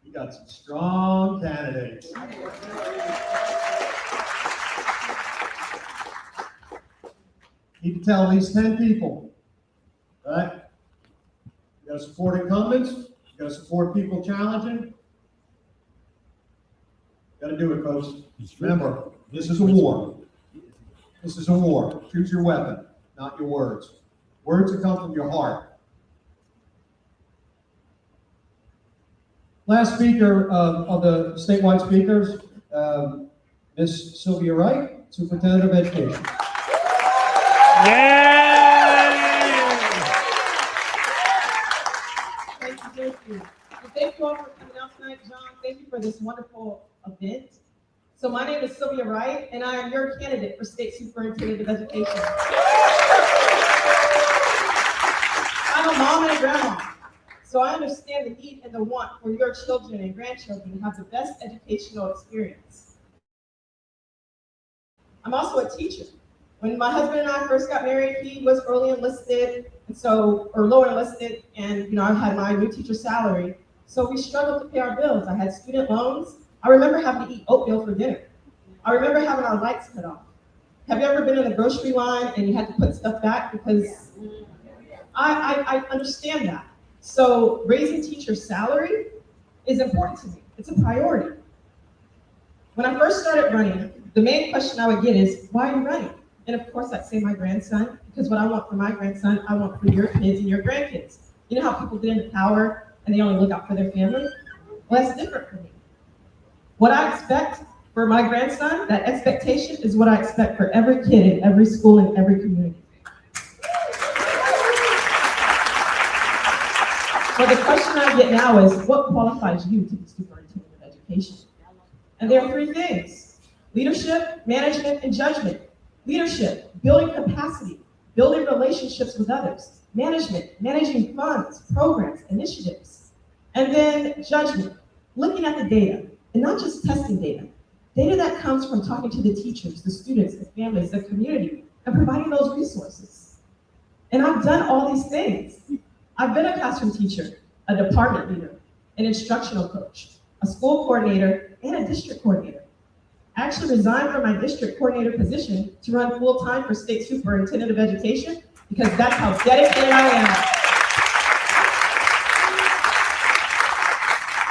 We got some strong candidates. Need to tell these 10 people, right? You gotta support incumbents, you gotta support people challenging. Gotta do it, folks. Remember, this is a war. This is a war. Choose your weapon, not your words. Words that come from your heart. Last speaker of the statewide speakers, Ms. Sylvia Wright, Superintendent of Education. Thank you. And thank you all for coming out tonight, John. Thank you for this wonderful event. So my name is Sylvia Wright, and I am your candidate for State Superintendent of Education. I'm a mom and a grandma, so I understand the need and the want for your children and grandchildren to have the best educational experience. I'm also a teacher. When my husband and I first got married, he was early enlisted, or lower enlisted, and I had my new teacher salary. So we struggled to pay our bills. I had student loans. I remember having to eat oatmeal for dinner. I remember having our lights cut off. Have you ever been in the grocery line and you had to put stuff back? Because I understand that. So raising teacher salary is important to me. It's a priority. When I first started running, the main question I would get is, why are you running? And of course, I'd say my grandson, because what I want for my grandson, I want for your kids and your grandkids. You know how people get into power and they only look out for their family? Well, that's different for me. What I expect for my grandson, that expectation is what I expect for every kid in every school in every community. So the question I get now is, what qualifies you to be superintendent of education? And there are three things: leadership, management, and judgment. Leadership, building capacity, building relationships with others. Management, managing funds, programs, initiatives. And then judgment, looking at the data, and not just testing data. Data that comes from talking to the teachers, the students, the families, the community, and providing those resources. And I've done all these things. I've been a classroom teacher, a department leader, an instructional coach, a school coordinator, and a district coordinator. I actually resigned from my district coordinator position to run full-time for State Superintendent of Education because that's how dedicated I am.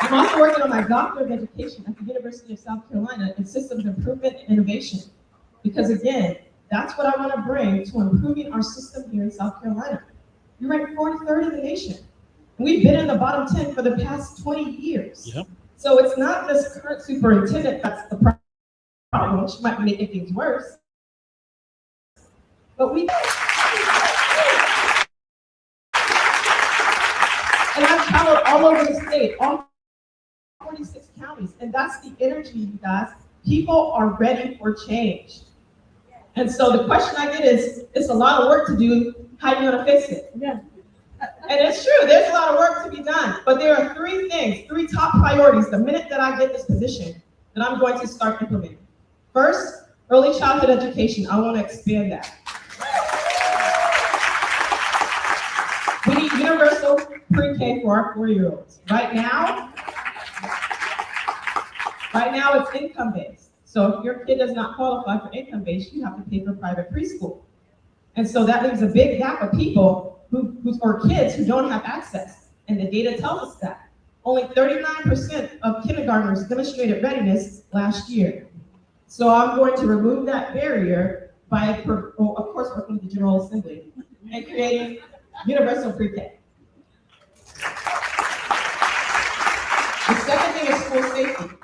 I'm also working on my Doctor of Education at the University of South Carolina in Systems Improvement and Innovation. Because again, that's what I want to bring to improving our system here in South Carolina. We're ranked 43rd in the nation. And we've been in the bottom 10 for the past 20 years. Yep. So it's not this current superintendent that's the problem. She might be making things worse. But and I've traveled all over the state, all 46 counties, and that's the energy, you guys. People are ready for change. And so the question I get is, it's a lot of work to do, how are you gonna fix it? Yeah. And it's true, there's a lot of work to be done, but there are three things, three top priorities the minute that I get this position that I'm going to start implementing. First, early childhood education, I wanna expand that. We need universal pre-K for our 4-year-olds. Right now it's income-based. So if your kid does not qualify for income-based, you have to pay for private preschool. And so that leaves a big gap of people or kids who don't have access. And the data tells us that. Only 39% of kindergartners demonstrated readiness last year. So I'm going to remove that barrier by, of course, working with the General Assembly and creating universal pre-K. The second thing is school safety.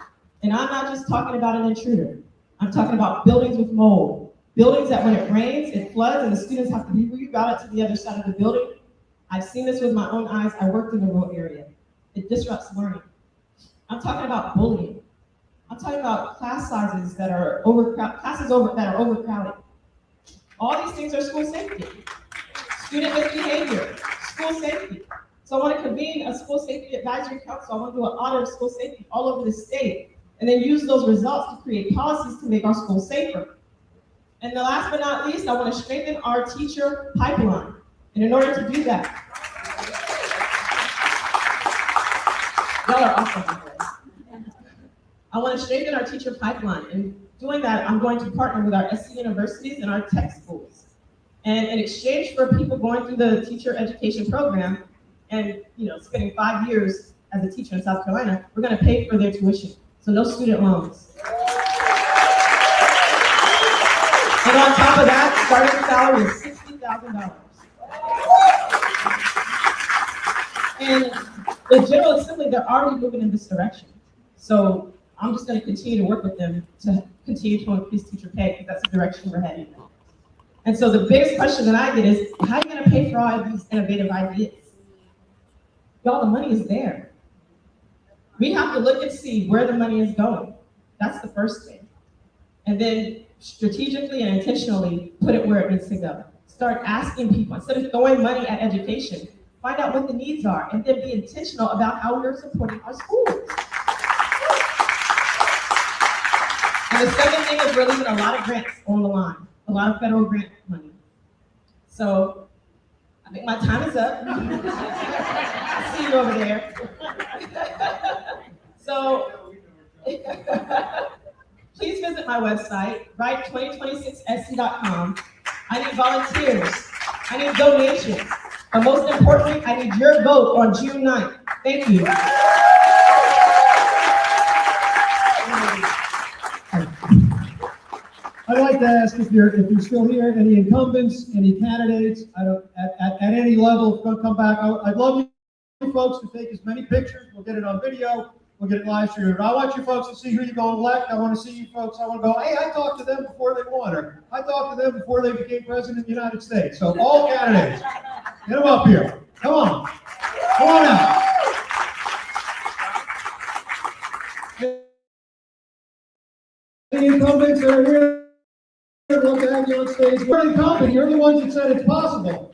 And I'm not just talking about an intruder. I'm talking about buildings with mold. Buildings that when it rains, it floods, and the students have to be rerouted to the other side of the building. I've seen this with my own eyes. I worked in the rural area. It disrupts learning. I'm talking about bullying. I'm talking about class sizes that are overcrowded. All these things are school safety. student misbehavior, school safety. So I want to convene a school safety advisory council. I want to do an audit of school safety all over the state, and then use those results to create policies to make our schools safer. And the last but not least, I want to strengthen our teacher pipeline. And in order to do that, y'all are awesome. I want to strengthen our teacher pipeline. And doing that, I'm going to partner with our SC universities and our tech schools. And in exchange for people going through the teacher education program and spending 5 years as a teacher in South Carolina, we're going to pay for their tuition. So no student loans. And on top of that, starting salary is $60,000. And the General Assembly, they're already moving in this direction. So I'm just going to continue to work with them to continue to increase teacher pay, because that's the direction we're heading. And so the biggest question that I get is, how are you going to pay for all of these innovative ideas? Y'all, the money is there. We have to look and see where the money is going. That's the first thing. And then strategically and intentionally put it where it needs to go. Start asking people, instead of throwing money at education, find out what the needs are, and then be intentional about how we're supporting our schools. And the second thing is we're leaving a lot of grants on the line, a lot of federal grant money. So I think my time is up. I see you over there. So please visit my website, right2026sc.com. I need volunteers. I need donations. But most importantly, I need your vote on June 9th. Thank you. I'd like to ask if you're still here, any incumbents, any candidates, at any level, come back. I'd love you folks to take as many pictures. We'll get it on video. We'll get it live streamed. I want you folks to see who you're going to elect. I want to see you folks. I want to go, hey, I talked to them before they won, or I talked to them before they became president of the United States. So all candidates, get them up here. Come on. Come on out. Any incumbents that are here, I'd love to have you on stage. You're an incumbent. You're the ones that said it's possible,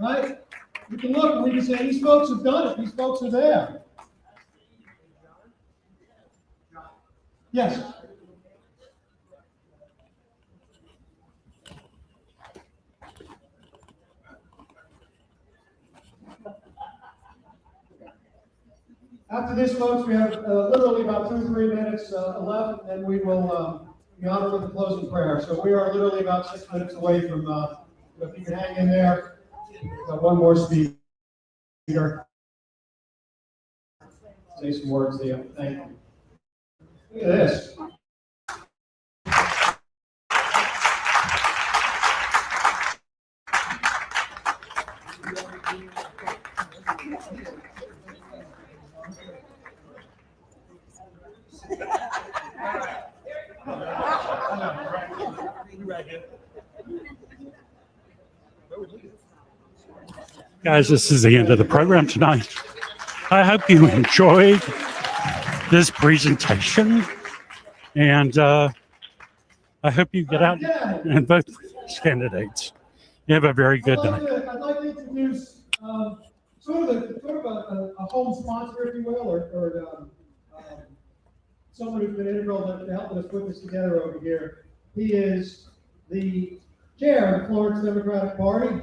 right? We can look and we can say, these folks have done it. These folks are there. Yes. After this, folks, we have literally about 2 or 3 minutes left, and we will be honored with the closing prayer. So we are literally about 6 minutes away from, if you can hang in there, got one more speaker. Say some words to you. Thank you. Look at this. Guys, this is the end of the program tonight. I hope you enjoyed this presentation, and I hope you get out and vote for these candidates. You have a very good night. I'd like to introduce sort of a home sponsor, if you will, or someone who's been integral to helping us put this together over here. He is the chair of the Florence Democratic Party.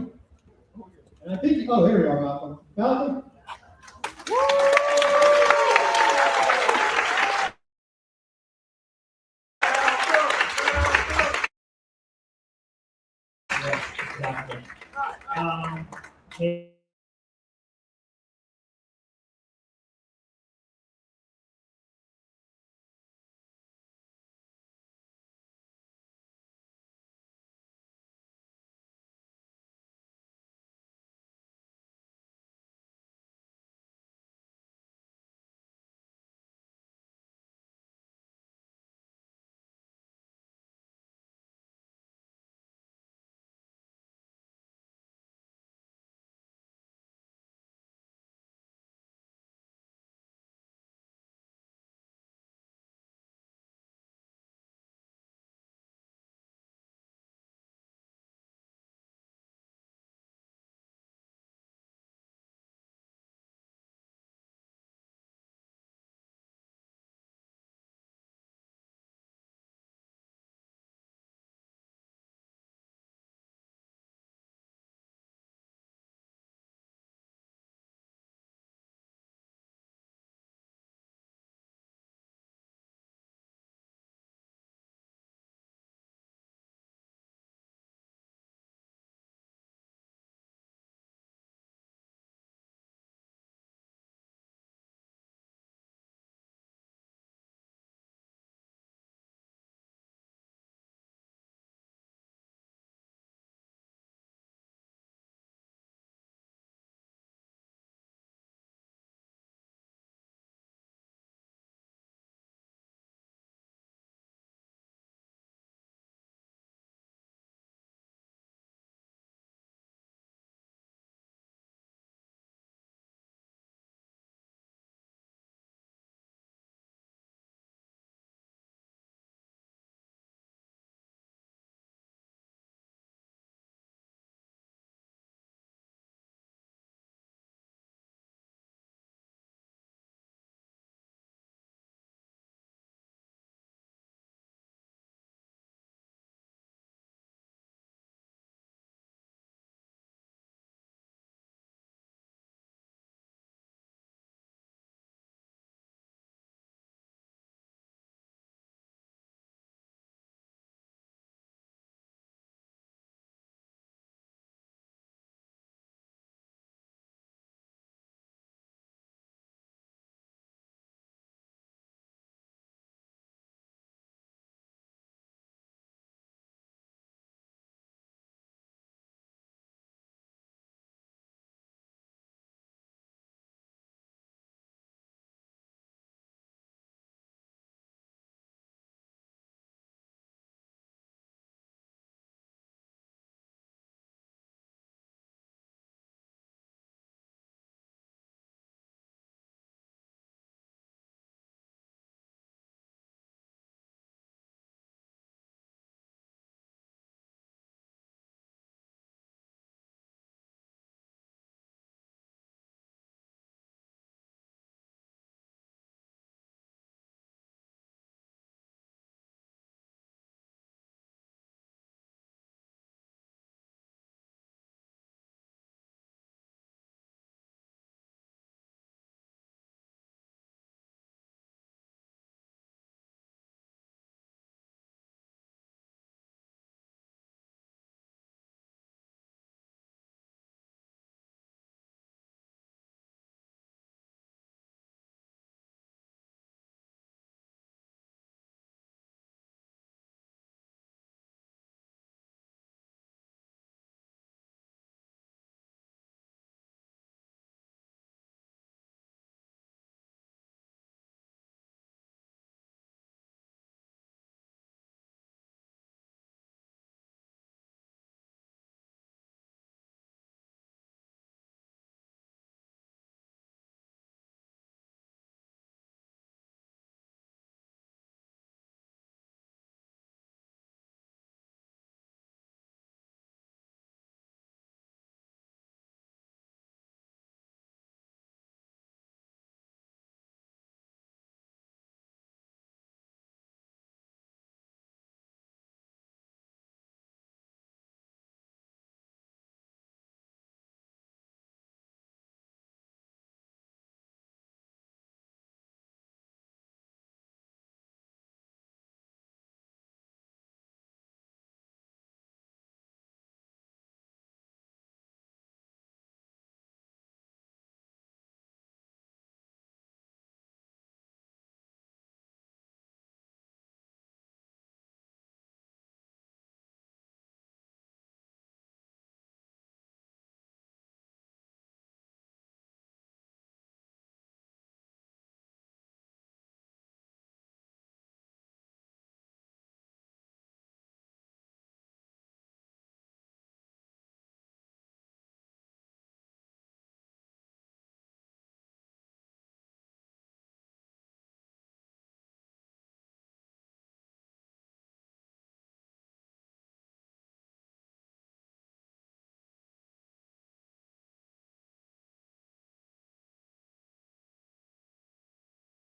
And I think, oh, here we are, Malcolm. Malcolm,